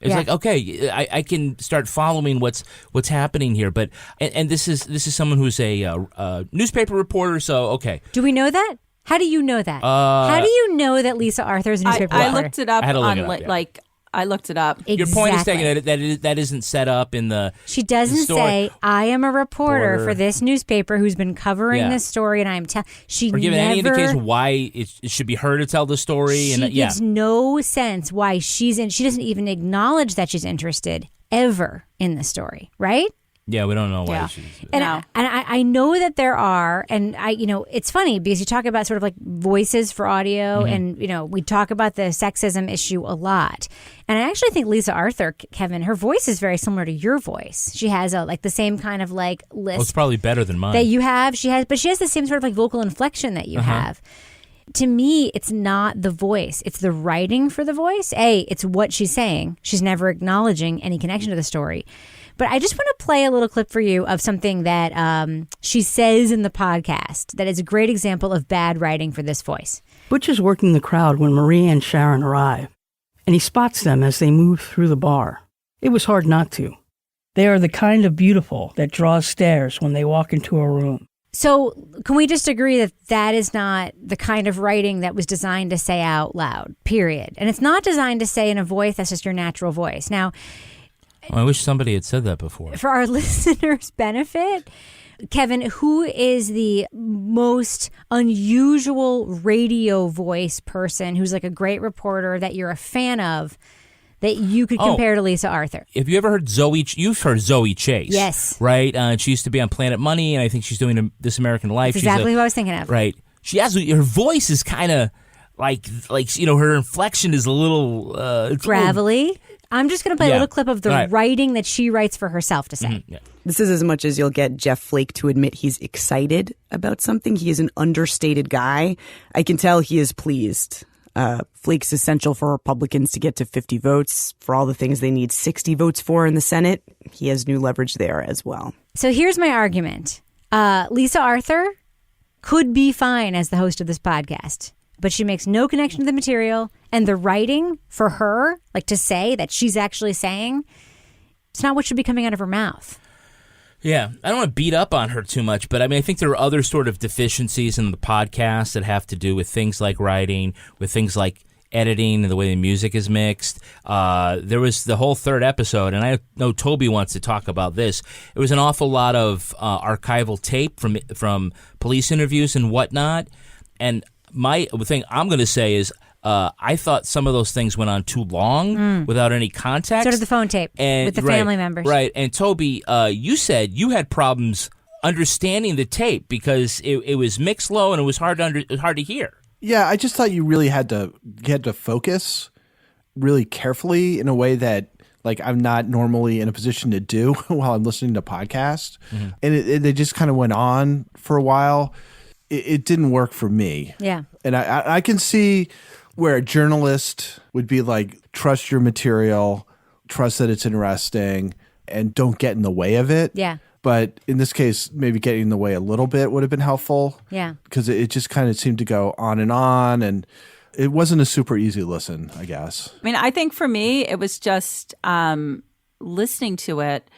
It's like, okay, I can start following what's happening here. But and this is someone who's a newspaper reporter, so okay. Do we know that? How do you know that? How do you know that Lisa Arthur's a newspaper reporter? I looked it up I looked it up. Exactly. Your point is taken that isn't set up in the She doesn't say, I am a reporter for this newspaper who's been covering Yeah. this story, and I'm or giving any indication why it should be her to tell the story. She gives no sense why she's in. She doesn't even acknowledge that she's interested ever in the story, right? Yeah, we don't know why she's... And I know that there are, and it's funny because you talk about sort of like voices for audio, and we talk about the sexism issue a lot. And I actually think Lisa Arthur, Kevin, her voice is very similar to your voice. She has the same kind of like lisp. Oh, it's probably better than mine. That you have. She has the same sort of like vocal inflection that you have. To me, it's not the voice. It's the writing for the voice. It's what she's saying. She's never acknowledging any connection to the story. But I just want to play a little clip for you of something that she says in the podcast that is a great example of bad writing for this voice. Butch is working the crowd when Marie and Sharon arrive, and he spots them as they move through the bar. It was hard not to. They are the kind of beautiful that draws stares when they walk into a room. So can we just agree that that is not the kind of writing that was designed to say out loud, period? And it's not designed to say in a voice that's just your natural voice. Now, I wish somebody had said that before. For our listeners' benefit, Kevin, who is the most unusual radio voice person who's like a great reporter that you're a fan of that you could compare to Lisa Arthur? Have you ever heard you've heard Zoe Chase? Yes. Right? She used to be on Planet Money, and I think she's doing This American Life. That's exactly who I was thinking of. Right. She has, her voice is kind of like her inflection is a little... gravelly. I'm just going to play a little clip of the writing that she writes for herself to say. This is as much as you'll get Jeff Flake to admit he's excited about something. He is an understated guy. I can tell he is pleased. Flake's essential for Republicans to get to 50 votes for all the things they need 60 votes for in the Senate. He has new leverage there as well. So here's my argument. Lisa Arthur could be fine as the host of this podcast, but she makes no connection to the material, and the writing for her, like to say that she's actually saying, it's not what should be coming out of her mouth. Yeah, I don't want to beat up on her too much, but I mean, I think there are other sort of deficiencies in the podcast that have to do with things like writing, with things like editing and the way the music is mixed. There was the whole third episode, and I know Toby wants to talk about this. It was an awful lot of archival tape from police interviews and whatnot, and my thing I'm going to say is I thought some of those things went on too long without any context. Sort of the phone tape with the family members. Right. And Toby, you said you had problems understanding the tape because it was mixed low and it was hard to hear. Yeah, I just thought you really had to focus really carefully in a way that like I'm not normally in a position to do while I'm listening to podcasts. And they just kind of went on for a while. it didn't work for me. Yeah. And I can see where a journalist would be like, trust your material, trust that it's interesting, and don't get in the way of it. Yeah. But in this case, maybe getting in the way a little bit would have been helpful. Yeah. Because it just kind of seemed to go on, and it wasn't a super easy listen, I guess. I mean, I think for me, it was just listening to it,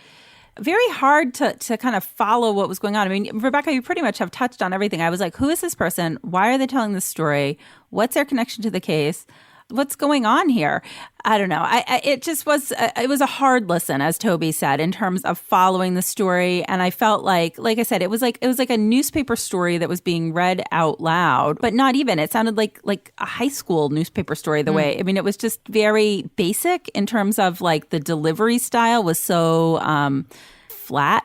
very hard to kind of follow what was going on. I mean, Rebecca, you pretty much have touched on everything. I was like, who is this person? Why are they telling this story? What's their connection to the case? What's going on here? I don't know. It just was, it was a hard listen, as Toby said, in terms of following the story. And I felt like I said, it was like a newspaper story that was being read out loud, but not even. It sounded like a high school newspaper story the way, I mean, it was just very basic in terms of like the delivery style was so flat.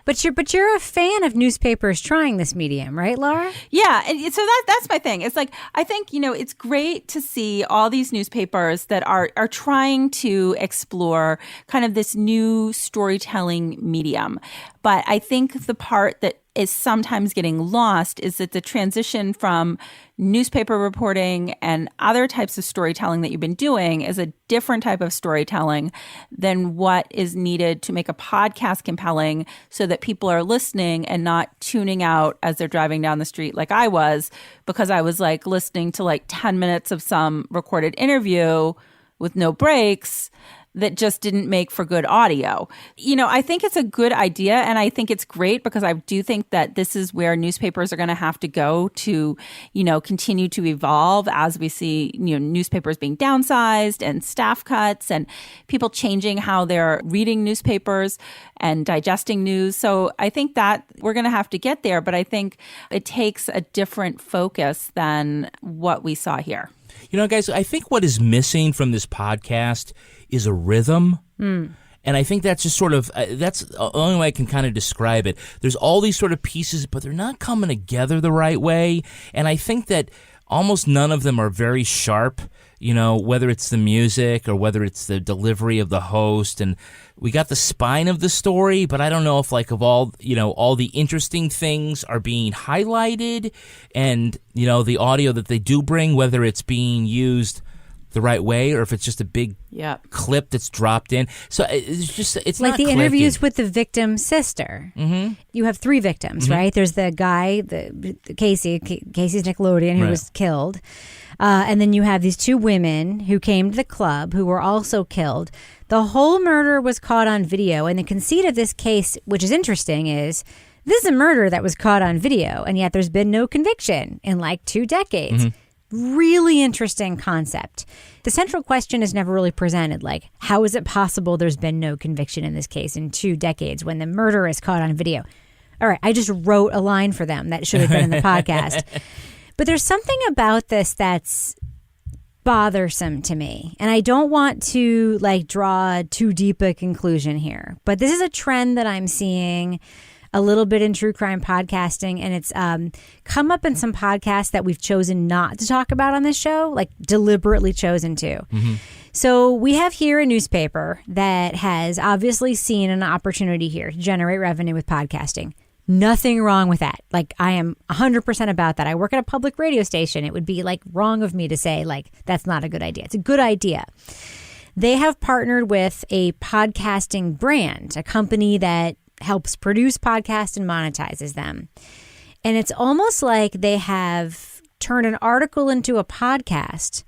But you're a fan of newspapers trying this medium, right, Laura? Yeah, and so that's my thing. It's like, I think, it's great to see all these newspapers that are trying to explore kind of this new storytelling medium. But I think the part that is sometimes getting lost is that the transition from newspaper reporting and other types of storytelling that you've been doing is a different type of storytelling than what is needed to make a podcast compelling so that people are listening and not tuning out as they're driving down the street like I was, because I was like listening to like 10 minutes of some recorded interview with no breaks that just didn't make for good audio. I think it's a good idea, and I think it's great because I do think that this is where newspapers are going to have to go to, continue to evolve as we see, newspapers being downsized and staff cuts and people changing how they're reading newspapers and digesting news. So I think that we're going to have to get there, but I think it takes a different focus than what we saw here. Guys, I think what is missing from this podcast is a rhythm. And I think that's just sort of, that's the only way I can kind of describe it. There's all these sort of pieces, but they're not coming together the right way. And I think that almost none of them are very sharp, whether it's the music or whether it's the delivery of the host. And we got the spine of the story, but I don't know if all the interesting things are being highlighted and, the audio that they do bring, whether it's being used the right way or if it's just a big clip that's dropped in. So it's like not the clicking. interviews with the victim's sister. Mm-hmm. You have 3 victims, right? There's the guy, Casey's Nickelodeon, who was killed. And then you have these 2 women who came to the club who were also killed. The whole murder was caught on video. And the conceit of this case, which is interesting, is this is a murder that was caught on video, and yet there's been no conviction in like 2 decades. Really interesting concept. The central question is never really presented, like, how is it possible there's been no conviction in this case in 2 decades when the murder is caught on video? All right, I just wrote a line for them that should have been in the podcast. But there's something about this that's bothersome to me. And I don't want to draw too deep a conclusion here. But this is a trend that I'm seeing a little bit in true crime podcasting, and it's come up in some podcasts that we've chosen not to talk about on this show, deliberately chosen to. So we have here a newspaper that has obviously seen an opportunity here to generate revenue with podcasting. Nothing wrong with that. I am 100% about that. I work at a public radio station. It would be wrong of me to say that's not a good idea. It's a good idea. They have partnered with a podcasting brand, a company that helps produce podcasts and monetizes them. And it's almost like they have turned an article into a podcast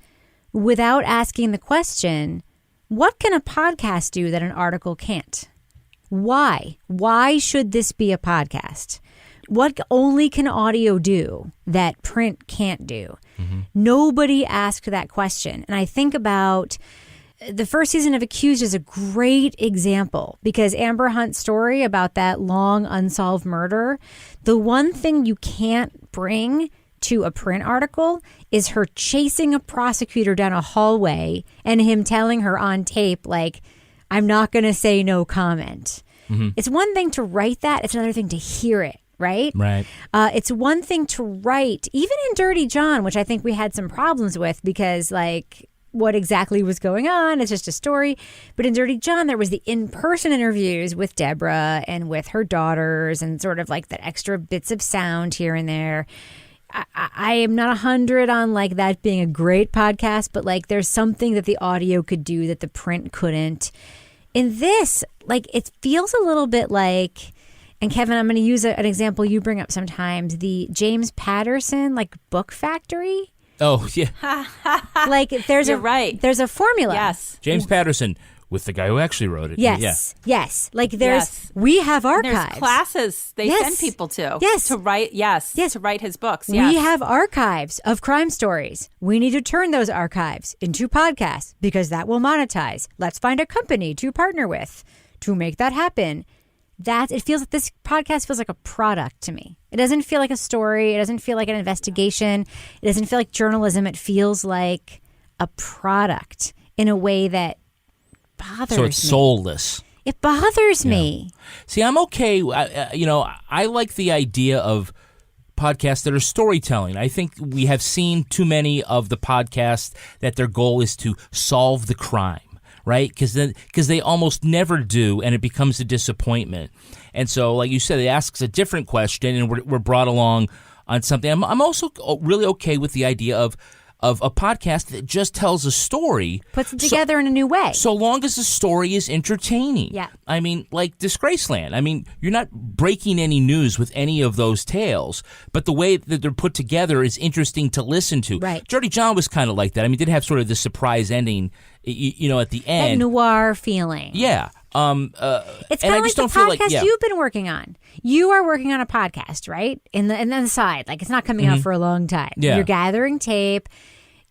without asking the question, what can a podcast do that an article can't? Why? Why should this be a podcast? What only can audio do that print can't do? Nobody asked that question. And I think about the first season of Accused is a great example because Amber Hunt's story about that long unsolved murder, the one thing you can't bring to a print article is her chasing a prosecutor down a hallway and him telling her on tape, I'm not going to say no comment. It's one thing to write that. It's another thing to hear it. Right? Right. It's one thing to write, even in Dirty John, which I think we had some problems with because what exactly was going on. It's just a story. But in Dirty John, there was the in-person interviews with Deborah and with her daughters and sort of that extra bits of sound here and there. I am not 100 on like that being a great podcast, but like there's something that the audio could do that the print couldn't. In this, like it feels a little bit like, and Kevin, I'm going to use an example you bring up sometimes, the James Patterson like book factory. Oh, yeah. Like there's right. There's a formula. Yes. James Patterson with the guy who actually wrote it. Yes. Yeah. Yes. Like we have archives. There's classes they send people to. Yes. To write, to write his books. We have archives of crime stories. We need to turn those archives into podcasts because that will monetize. Let's find a company to partner with to make that happen. It feels like this podcast feels like a product to me. It doesn't feel like a story. It doesn't feel like an investigation. It doesn't feel like journalism. It feels like a product in a way that bothers me. So it's soulless. It bothers me. See, I'm okay. I like the idea of podcasts that are storytelling. I think we have seen too many of the podcasts that their goal is to solve the crime. Right? Because they almost never do, and it becomes a disappointment. And so, like you said, it asks a different question, and we're brought along on something. I'm also really okay with the idea of a podcast that just tells a story. Puts it together in a new way. So long as the story is entertaining. Yeah. I mean, like Disgraceland. I mean, you're not breaking any news with any of those tales, but the way that they're put together is interesting to listen to. Right. Dirty John was kind of like that. I mean, did have sort of the surprise ending, at the end. That noir feeling. Yeah. It's kind of like the podcast you've been working on. You are working on a podcast, right? In the side. Like it's not coming out for a long time. Yeah. You're gathering tape.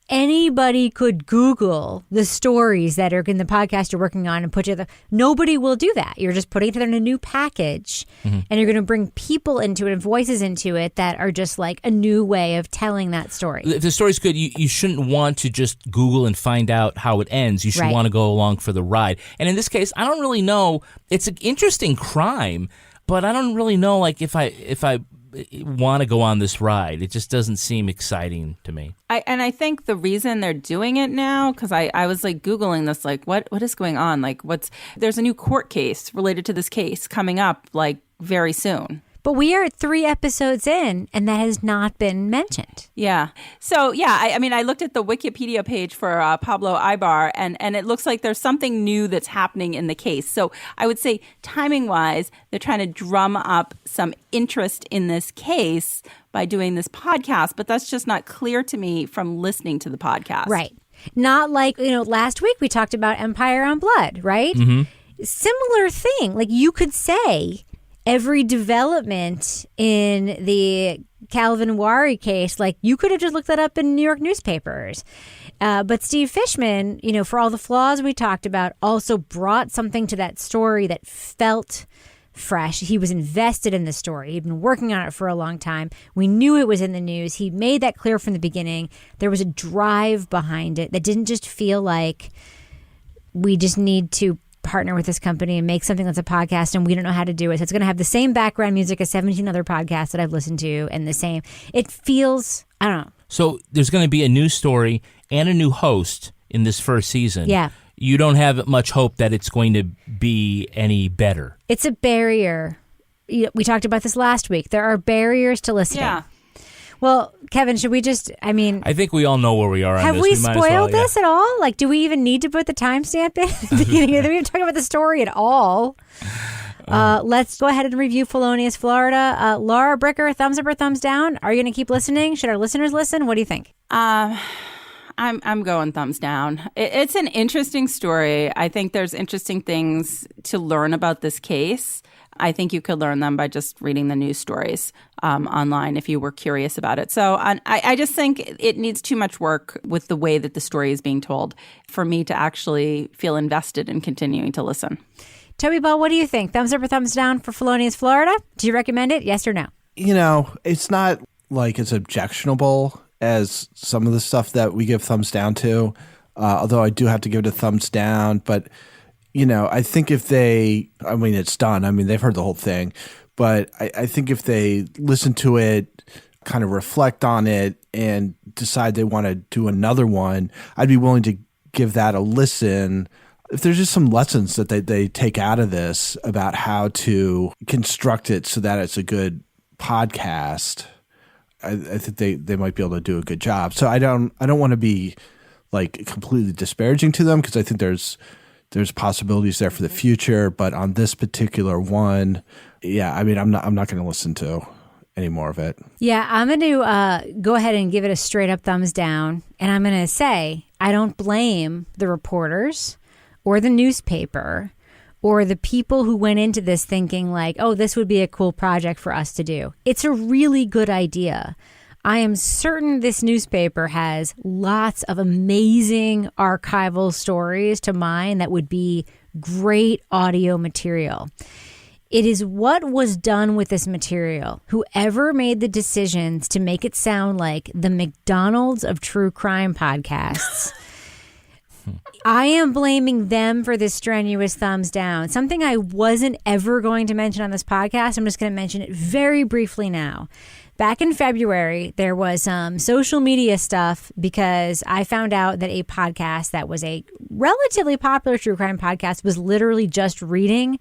Anybody could Google the stories that are in the podcast you're working on and put together. Nobody will do that. You're just putting it together in a new package, and you're going to bring people into it and voices into it that are just like a new way of telling that story. If the story's good, you shouldn't want to just Google and find out how it ends. You should want to go along for the ride. And in this case, I don't really know. It's an interesting crime, but I don't really know like if I want to go on this ride. It just doesn't seem exciting to me. I think the reason they're doing it now, because I was like Googling this, like what is going on? Like there's a new court case related to this case coming up like very soon. But we are 3 episodes in, and that has not been mentioned. Yeah. So, I mean, I looked at the Wikipedia page for Pablo Ibar, and it looks like there's something new that's happening in the case. So I would say, timing-wise, they're trying to drum up some interest in this case by doing this podcast, but that's just not clear to me from listening to the podcast. Right. Not like, last week we talked about Empire on Blood, right? Mm-hmm. Similar thing. Like you could say every development in the Calvin Wari case, like you could have just looked that up in New York newspapers. But Steve Fishman, for all the flaws we talked about, also brought something to that story that felt fresh. He was invested in the story. He'd been working on it for a long time. We knew it was in the news. He made that clear from the beginning. There was a drive behind it that didn't just feel like we just need to partner with this company and make something that's a podcast and we don't know how to do it. So it's going to have the same background music as 17 other podcasts that I've listened to and the same. It feels, I don't know. So there's going to be a new story and a new host in this first season. Yeah. You don't have much hope that it's going to be any better. It's a barrier. We talked about this last week. There are barriers to listening. Yeah. Well, Kevin, should we just, I think we all know where we are on this. Have we spoiled this at all? Like, do we even need to put the timestamp in at the beginning? We didn't talk about the story at all. Let's go ahead and review Felonious Florida. Laura Bricker, thumbs up or thumbs down? Are you going to keep listening? Should our listeners listen? What do you think? I'm going thumbs down. It's an interesting story. I think there's interesting things to learn about this case. I think you could learn them by just reading the news stories online if you were curious about it. So I just think it needs too much work with the way that the story is being told for me to actually feel invested in continuing to listen. Toby Ball, what do you think? Thumbs up or thumbs down for Felonious Florida? Do you recommend it? Yes or no? It's not like it's objectionable as some of the stuff that we give thumbs down to, although I do have to give it a thumbs down. But, I think if it's done. They've heard the whole thing. But I think if they listen to it, kind of reflect on it, and decide they want to do another one, I'd be willing to give that a listen. If there's just some lessons that they take out of this about how to construct it so that it's a good podcast, I think they might be able to do a good job. So I don't want to be like completely disparaging to them, because I think there's possibilities there for the future. But on this particular one, yeah, I mean, I'm not going to listen to any more of it. Yeah, I'm going to go ahead and give it a straight up thumbs down. And I'm going to say I don't blame the reporters or the newspaper or the people who went into this thinking like, oh, this would be a cool project for us to do. It's a really good idea. I am certain this newspaper has lots of amazing archival stories to mine that would be great audio material. It is what was done with this material. Whoever made the decisions to make it sound like the McDonald's of true crime podcasts, I am blaming them for this strenuous thumbs down. Something I wasn't ever going to mention on this podcast. I'm just going to mention it very briefly now. Back in February, there was some social media stuff because I found out that a podcast that was a relatively popular true crime podcast was literally just reading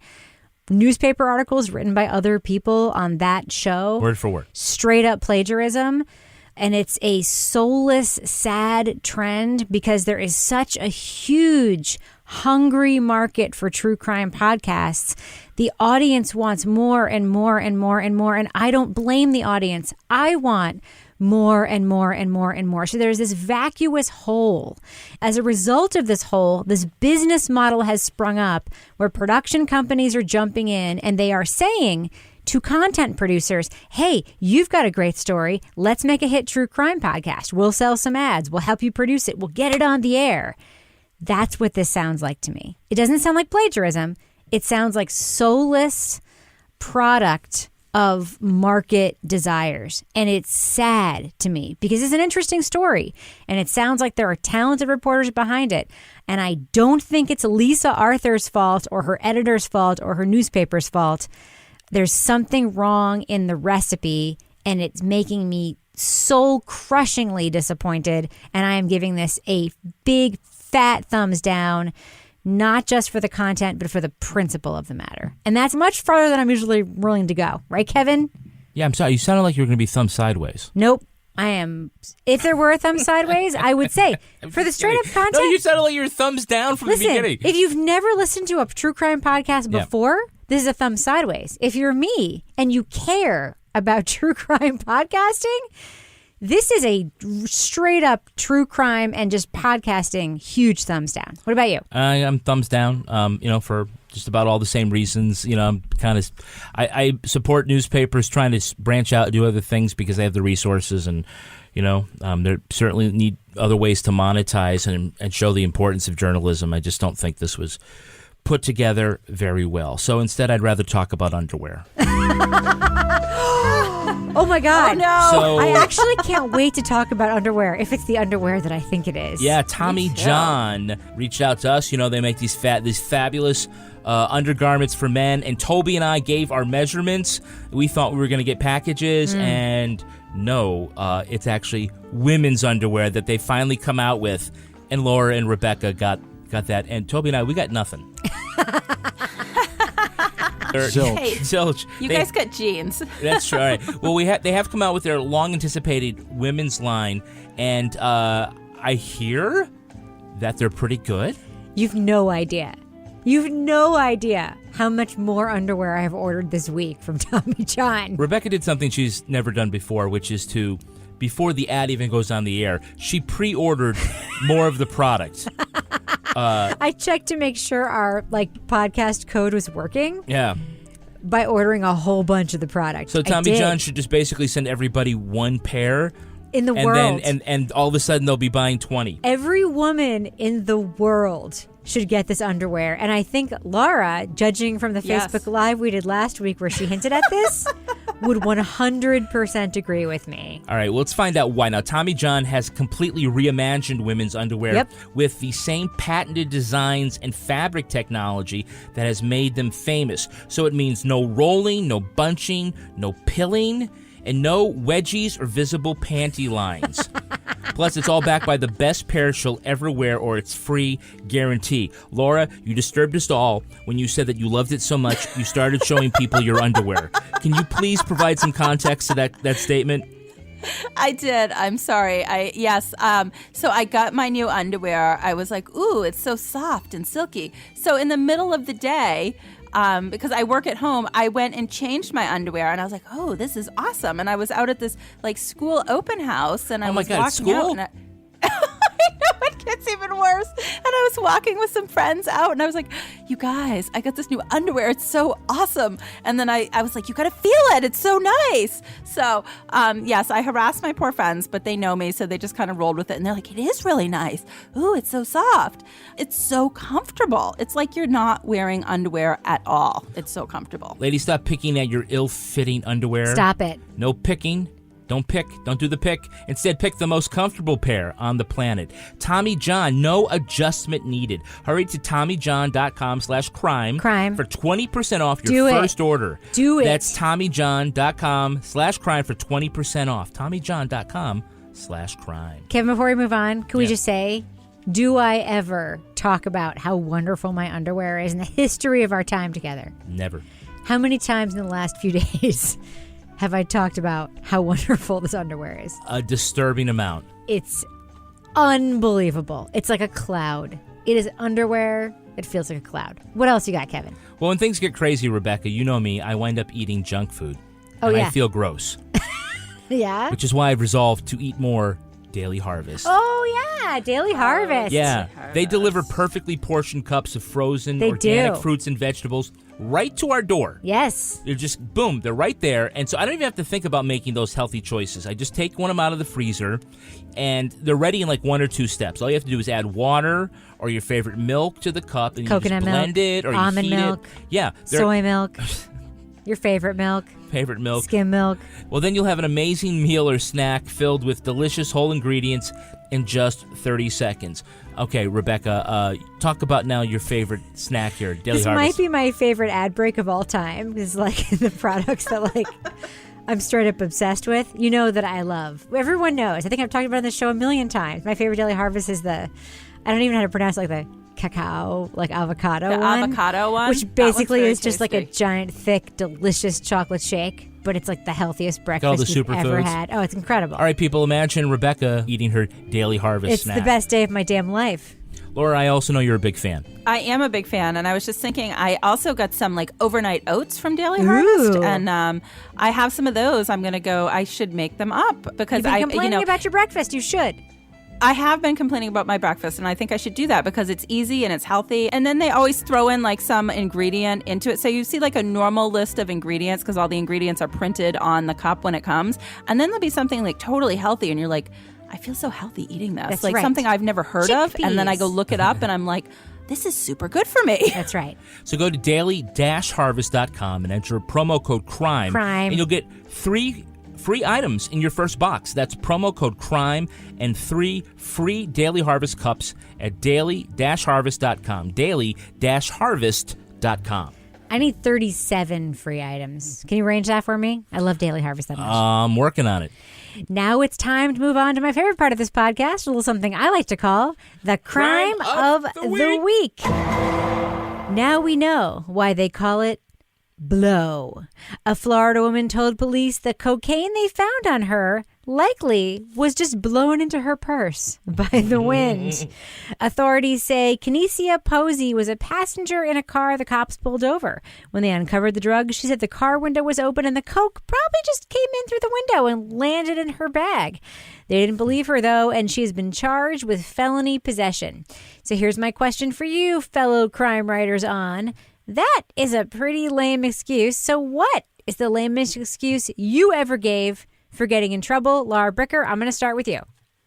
newspaper articles written by other people on that show. Word for word. Straight up plagiarism. And it's a soulless, sad trend because there is such a huge, hungry market for true crime podcasts. The audience wants more and more and more and more. And I don't blame the audience. I want more and more and more and more. So there's this vacuous hole. As a result of this hole, this business model has sprung up where production companies are jumping in and they are saying to content producers, hey, you've got a great story. Let's make a hit true crime podcast. We'll sell some ads. We'll help you produce it. We'll get it on the air. That's what this sounds like to me. It doesn't sound like plagiarism. It sounds like soulless product of market desires. And it's sad to me because it's an interesting story. And it sounds like there are talented reporters behind it. And I don't think it's Lisa Arthur's fault or her editor's fault or her newspaper's fault. There's something wrong in the recipe, and it's making me soul-crushingly disappointed. And I am giving this a big, fat thumbs down, not just for the content, but for the principle of the matter. And that's much farther than I'm usually willing to go. Right, Kevin? Yeah, I'm sorry. You sounded like you were going to be thumb sideways. Nope. I am. If there were a thumb sideways, I would say for the straight up content. No, you sounded like you were thumbs down from the beginning. If you've never listened to a true crime podcast before, this is a thumb sideways. If you're me and you care about true crime podcasting, this is a straight up true crime and just podcasting huge thumbs down. What about you? I'm thumbs down. For just about all the same reasons. I'm kind of, I support newspapers trying to branch out and do other things because they have the resources, and they certainly need other ways to monetize and show the importance of journalism. I just don't think this was put together very well. So instead, I'd rather talk about underwear. Oh my God. Oh no. So, I actually can't wait to talk about underwear if it's the underwear that I think it is. Yeah, Tommy John reached out to us. They make these fabulous undergarments for men, and Toby and I gave our measurements. We thought we were going to get packages, and no, it's actually women's underwear that they finally come out with, and Laura and Rebecca got that, and Toby and I, we got nothing. Zilch. You guys got jeans. That's true. All right. Well, they have come out with their long-anticipated women's line, and I hear that they're pretty good. You've no idea. You've no idea how much more underwear I have ordered this week from Tommy John. Rebecca did something she's never done before, which is to, before the ad even goes on the air, she pre-ordered more of the product. I checked to make sure our podcast code was working. Yeah. By ordering a whole bunch of the product. So Tommy John should just basically send everybody one pair in the world. And all of a sudden they'll be buying 20. Every woman in the world should get this underwear. And I think Laura, judging from the Facebook Live we did last week where she hinted at this, would 100% agree with me. All right, well, let's find out why. Now, Tommy John has completely reimagined women's underwear with the same patented designs and fabric technology that has made them famous. So it means no rolling, no bunching, no pilling, and no wedgies or visible panty lines. Plus, it's all backed by the best pair she'll ever wear, or it's free guarantee. Laura, you disturbed us all when you said that you loved it so much you started showing people your underwear. Can you please provide some context to that statement? I did. I'm sorry. So I got my new underwear. I was like, ooh, it's so soft and silky. So in the middle of the day, because I work at home, I went and changed my underwear, and I was like, oh, this is awesome. And I was out at this like school open house, and I was walking out. And I know, it gets even worse. And I was walking with some friends out, and I was like, you guys, I got this new underwear. It's so awesome. And then I was like, you got to feel it. It's so nice. So, yes, I harassed my poor friends, but they know me, so they just kind of rolled with it. And they're like, it is really nice. Ooh, it's so soft. It's so comfortable. It's like you're not wearing underwear at all. It's so comfortable. Ladies, stop picking at your ill-fitting underwear. Stop it. No picking. Don't pick. Don't do the pick. Instead, pick the most comfortable pair on the planet. Tommy John, no adjustment needed. Hurry to TommyJohn.com/crime for 20% off your first order. Do it. That's TommyJohn.com/crime for 20% off. TommyJohn.com/crime. Kevin, before we move on, can we just say, do I ever talk about how wonderful my underwear is in the history of our time together? Never. How many times in the last few days have I talked about how wonderful this underwear is? A disturbing amount. It's unbelievable. It's like a cloud. It is underwear. It feels like a cloud. What else you got, Kevin? Well, when things get crazy, Rebecca, you know me, I wind up eating junk food. Oh, and yeah. I feel gross. Yeah? Which is why I've resolved to eat more Daily Harvest. Oh, yeah. Daily Harvest. Yeah. They deliver perfectly portioned cups of frozen organic fruits and vegetables right to our door. Yes. They're just, boom, they're right there. And so I don't even have to think about making those healthy choices. I just take one of them out of the freezer, and they're ready in like 1 or 2 steps. All you have to do is add water or your favorite milk to the cup, and Coconut you just blend milk, it or almond you heat milk, it. Yeah. soy milk, your favorite milk. Favorite milk. Skim milk. Well, then you'll have an amazing meal or snack filled with delicious whole ingredients in just 30 seconds. Okay, Rebecca, talk about now your favorite snack here, Daily This Harvest. might be my favorite ad break of all time. Is like the products that like I'm straight up obsessed with. You know that I love. Everyone knows. I think I've talked about it on the show a million times. My favorite Daily Harvest is I don't even know how to pronounce like the cacao, like avocado The one. avocado one? Which That one's basically very is just like a tasty. giant, thick, delicious chocolate shake. But it's like the healthiest All breakfast the you've ever superfoods. had. Oh, it's incredible. All right, people, imagine Rebecca eating her Daily Harvest It's snack. the best day of my damn life. Laura, I also know you're a big fan. I am a big fan, and I was just thinking I also got some like overnight oats from Daily Harvest, and I have some of those. I'm gonna go. I should make them up because You've been complaining about your breakfast. You should. I have been complaining about my breakfast, and I think I should do that because it's easy and it's healthy. And then they always throw in like some ingredient into it. So you see like a normal list of ingredients because all the ingredients are printed on the cup when it comes. And then there'll be something like totally healthy, and you're like, I feel so healthy eating this. That's like right. something I've never heard of. And then I go look it up, and I'm like, this is super good for me. That's right. So go to daily-harvest.com and enter promo code CRIME. And you'll get 3 free items in your first box. That's promo code CRIME and 3 free Daily Harvest cups at daily-harvest.com. Daily-harvest.com. I need 37 free items. Can you arrange that for me? I love Daily Harvest that much. I'm working on it. Now it's time to move on to my favorite part of this podcast, a little something I like to call the crime of the week. Now we know why they call it blow. A Florida woman told police the cocaine they found on her likely was just blown into her purse by the wind. Authorities say Kinesia Posey was a passenger in a car the cops pulled over. When they uncovered the drugs, she said the car window was open and the coke probably just came in through the window and landed in her bag. They didn't believe her, though, and she has been charged with felony possession. So here's my question for you, fellow crime writers on. That is a pretty lame excuse. So what is the lamest excuse you ever gave for getting in trouble? Laura Bricker, I'm going to start with you.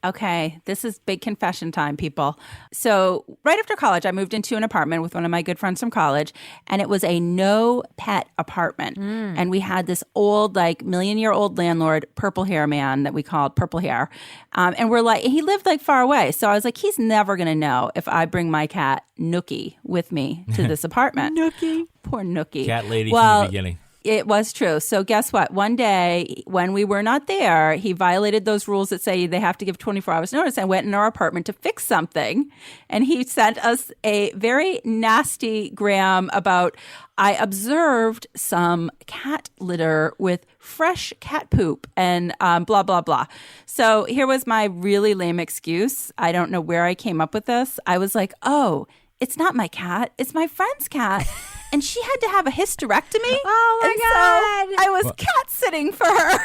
Okay, this is big confession time, people. So right after college, I moved into an apartment with one of my good friends from college, and it was a no-pet apartment. And we had this old, like, million-year-old landlord, purple hair man that we called Purple Hair. And we're like, he lived, like, far away. So I was like, he's never going to know if I bring my cat, Nookie, with me to this apartment. Nookie. Poor Nookie. Cat lady from the beginning. It was true. So guess what? One day when we were not there, he violated those rules that say they have to give 24 hours notice and went in our apartment to fix something. And he sent us a very nasty gram about, I observed some cat litter with fresh cat poop and blah, blah, blah. So here was my really lame excuse. I don't know where I came up with this. I was like, oh, it's not my cat. It's my friend's cat. And she had to have a hysterectomy. Oh, my God. So I was cat sitting for her.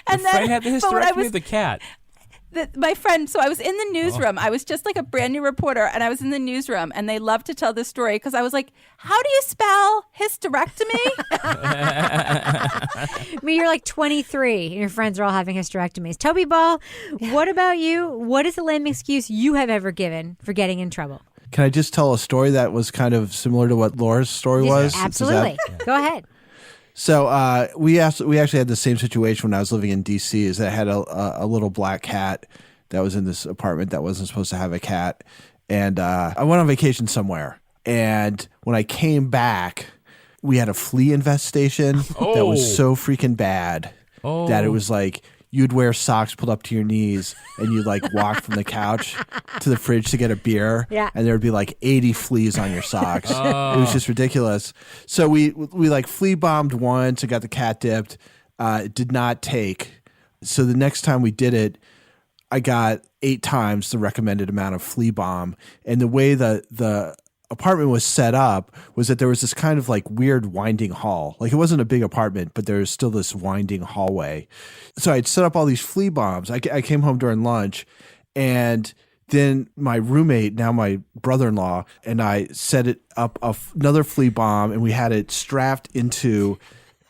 And Your friend had the hysterectomy of the cat. My friend, so I was in the newsroom. I was just like a brand new reporter, and I was in the newsroom, and they love to tell this story because I was like, how do you spell hysterectomy? I mean, you're like 23, and your friends are all having hysterectomies. Toby Ball, what about you? What is the lame excuse you have ever given for getting in trouble? Can I just tell a story that was kind of similar to what Laura's story was? Absolutely. Go ahead. So we actually had the same situation when I was living in D.C. Is that I had a little black cat that was in this apartment that wasn't supposed to have a cat, and I went on vacation somewhere, and when I came back, we had a flea infestation that was so freaking bad that it was like you'd wear socks pulled up to your knees and you'd like walk from the couch to the fridge to get a beer. Yeah. And there would be like 80 fleas on your socks. It was just ridiculous. So we like flea bombed once and got the cat dipped. It did not take. So the next time we did it, I got 8 times the recommended amount of flea bomb. And the way the apartment was set up was that there was this kind of like weird winding hall. Like it wasn't a big apartment, but there was still this winding hallway. So I'd set up all these flea bombs. I came home during lunch, and then my roommate, now my brother-in-law, and I set it up another flea bomb, and we had it strapped into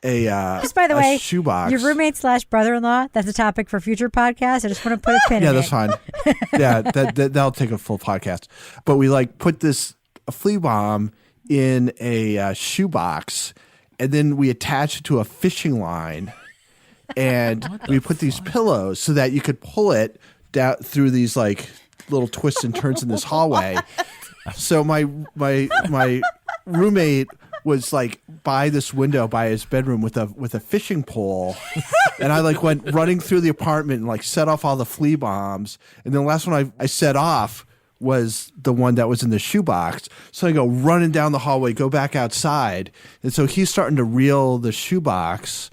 a just by the way, shoebox. Your roommate / brother-in-law, that's a topic for future podcasts. I just want to put a pin in it. Yeah, that's fine. Yeah, that'll take a full podcast. But we like put this a flea bomb in a shoebox, and then we attached it to a fishing line, and we put these pillows so that you could pull it down through these like little twists and turns in this hallway. So my roommate was like by this window by his bedroom with a fishing pole, and I like went running through the apartment and like set off all the flea bombs, and then the last one I set off was the one that was in the shoebox. So I go running down the hallway, go back outside. And so he's starting to reel the shoebox,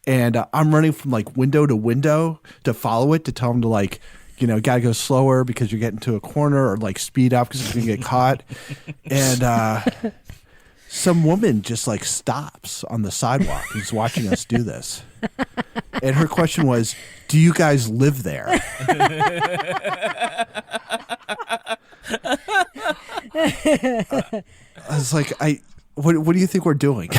and I'm running from like window to window to follow it, to tell him to like, you know, gotta go slower because you're getting to a corner, or like speed up because you're gonna get caught. And some woman just like stops on the sidewalk who's watching us do this. And her question was, do you guys live there? I was like, what do you think we're doing?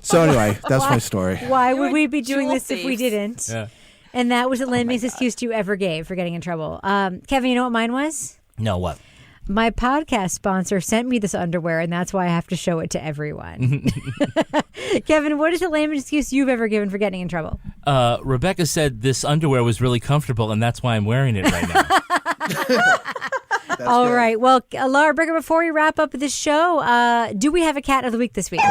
So anyway, that's my story. Why would we be doing this if we thieves. didn't? Yeah. And that was the lamest excuse you ever gave for getting in trouble. Kevin, you know what mine was? No, what? My podcast sponsor sent me this underwear, and that's why I have to show it to everyone. Kevin, what is the lamest excuse you've ever given for getting in trouble? Rebecca said this underwear was really comfortable, and that's why I'm wearing it right now. All right. Well, Laura Brigger, before we wrap up this show, do we have a cat of the week this week?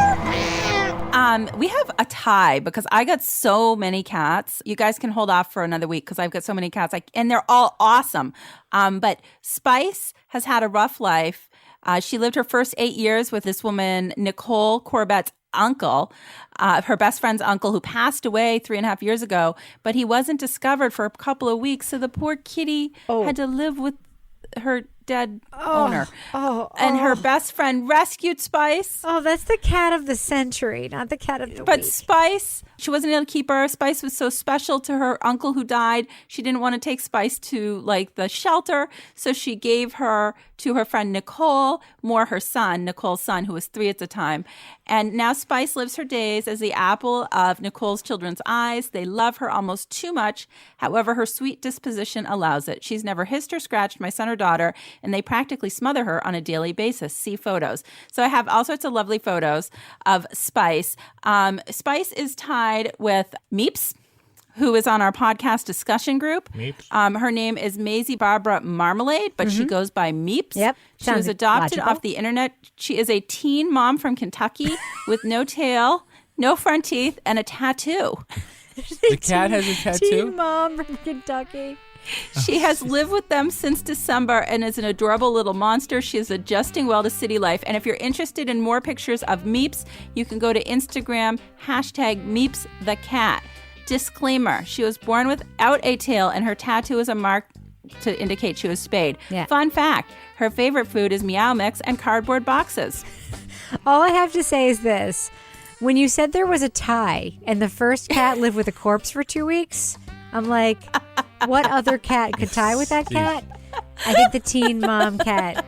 We have a tie because I got so many cats. You guys can hold off for another week because I've got so many cats, and they're all awesome. But Spice has had a rough life. She lived her first 8 years with this woman, Nicole Corbett's uncle, her best friend's uncle, who passed away 3.5 years ago. But he wasn't discovered for a couple of weeks, so the poor kitty had to live with her dead owner. And her best friend rescued Spice. Oh, that's the cat of the century, not the cat of the week. But Spice, she wasn't able to keep her. Spice was so special to her uncle who died. She didn't want to take Spice to like the shelter. So she gave her to her friend Nicole, her son, Nicole's son, who was 3 at the time. And now Spice lives her days as the apple of Nicole's children's eyes. They love her almost too much. However, her sweet disposition allows it. She's never hissed or scratched my son or daughter, and they practically smother her on a daily basis. See photos. So I have all sorts of lovely photos of Spice. Spice is tied with Meeps, who is on our podcast discussion group. Meeps. Her name is Maisie Barbara Marmalade, but she goes by Meeps. Yep. She was adopted off the internet. She is a teen mom from Kentucky with no tail, no front teeth, and a tattoo. The cat has a tattoo? Teen mom from Kentucky. She has lived with them since December and is an adorable little monster. She is adjusting well to city life. And if you're interested in more pictures of Meeps, you can go to Instagram, #MeepsTheCat. Disclaimer, she was born without a tail and her tattoo is a mark to indicate she was spayed. Yeah. Fun fact, her favorite food is Meow Mix and cardboard boxes. All I have to say is this. When you said there was a tie and the first cat lived with a corpse for 2 weeks, I'm like, what other cat could tie with that cat? I think the teen mom cat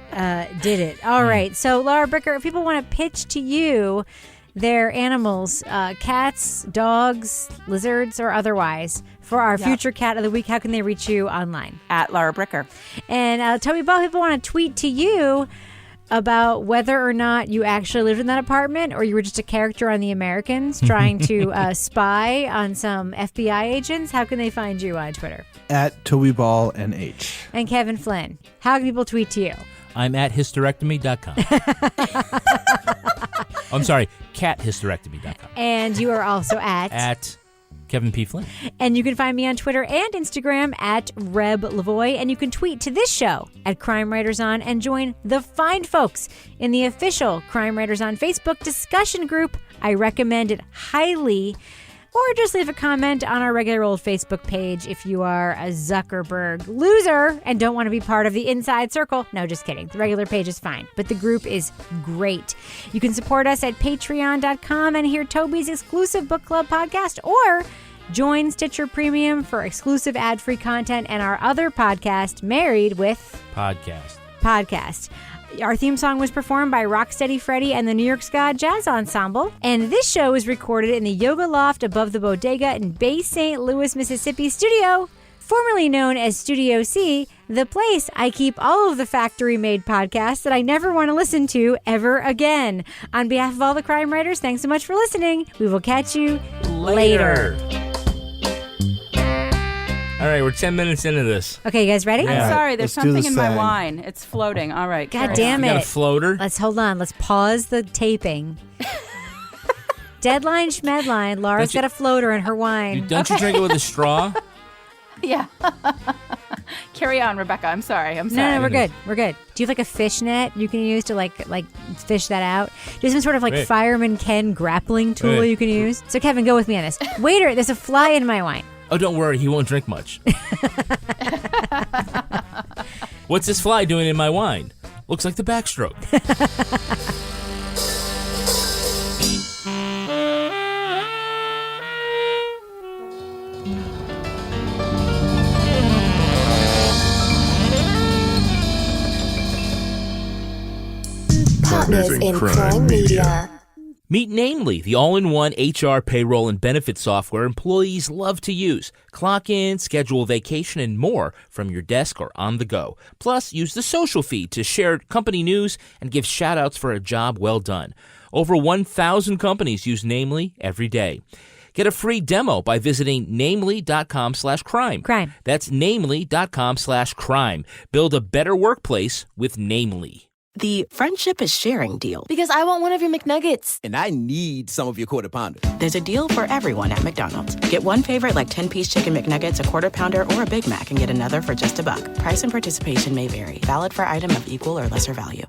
did it. All right. So, Laura Bricker, if people want to pitch to you their animals, cats, dogs, lizards, or otherwise, for our future cat of the week, how can they reach you online? At Laura Bricker. And Toby Ball, people want to tweet to you about whether or not you actually lived in that apartment or you were just a character on The Americans trying to spy on some FBI agents. How can they find you on Twitter? At TobyBallNH. And Kevin Flynn, how can people tweet to you? I'm at hysterectomy.com. I'm sorry, cathysterectomy.com. And you are also at Kevin P. Flynn. And you can find me on Twitter and Instagram at Reb Lavoie. And you can tweet to this show at Crime Writers On and join the fine folks in the official Crime Writers On Facebook discussion group. I recommend it highly. Or just leave a comment on our regular old Facebook page if you are a Zuckerberg loser and don't want to be part of the inside circle. No, just kidding. The regular page is fine, but the group is great. You can support us at patreon.com and hear Toby's exclusive book club podcast, or join Stitcher Premium for exclusive ad-free content and our other podcast, Married with Podcast. Our theme song was performed by Rocksteady Freddy and the New York Ska Jazz Ensemble. And this show is recorded in the Yoga Loft above the Bodega in Bay St. Louis, Mississippi studio, formerly known as Studio C, the place I keep all of the factory-made podcasts that I never want to listen to ever again. On behalf of all the crime writers, thanks so much for listening. We will catch you later. All right, we're 10 minutes into this. Okay, you guys ready? I'm sorry, there's something in my wine. It's floating. All right. God damn it. You got a floater? Let's hold on. Let's pause the taping. Deadline schmedline. Laura's got a floater in her wine. Don't you drink it with a straw? Yeah. Carry on, Rebecca. I'm sorry. No, we're good. We're good. Do you have like a fish net you can use to like fish that out? Do you have some sort of like Fireman Ken grappling tool you can use? So Kevin, go with me on this. Waiter, there's a fly in my wine. Oh, don't worry. He won't drink much. What's this fly doing in my wine? Looks like the backstroke. Partners in Crime Media. Meet Namely, the all-in-one HR, payroll, and benefit software employees love to use. Clock in, schedule vacation, and more from your desk or on the go. Plus, use the social feed to share company news and give shout-outs for a job well done. Over 1,000 companies use Namely every day. Get a free demo by visiting namely.com/crime. Crime. That's namely.com/crime. Build a better workplace with Namely. The friendship is sharing deal. Because I want one of your McNuggets. And I need some of your Quarter Pounder. There's a deal for everyone at McDonald's. Get one favorite like 10-piece chicken McNuggets, a Quarter Pounder, or a Big Mac, and get another for just $1. Price and participation may vary. Valid for item of equal or lesser value.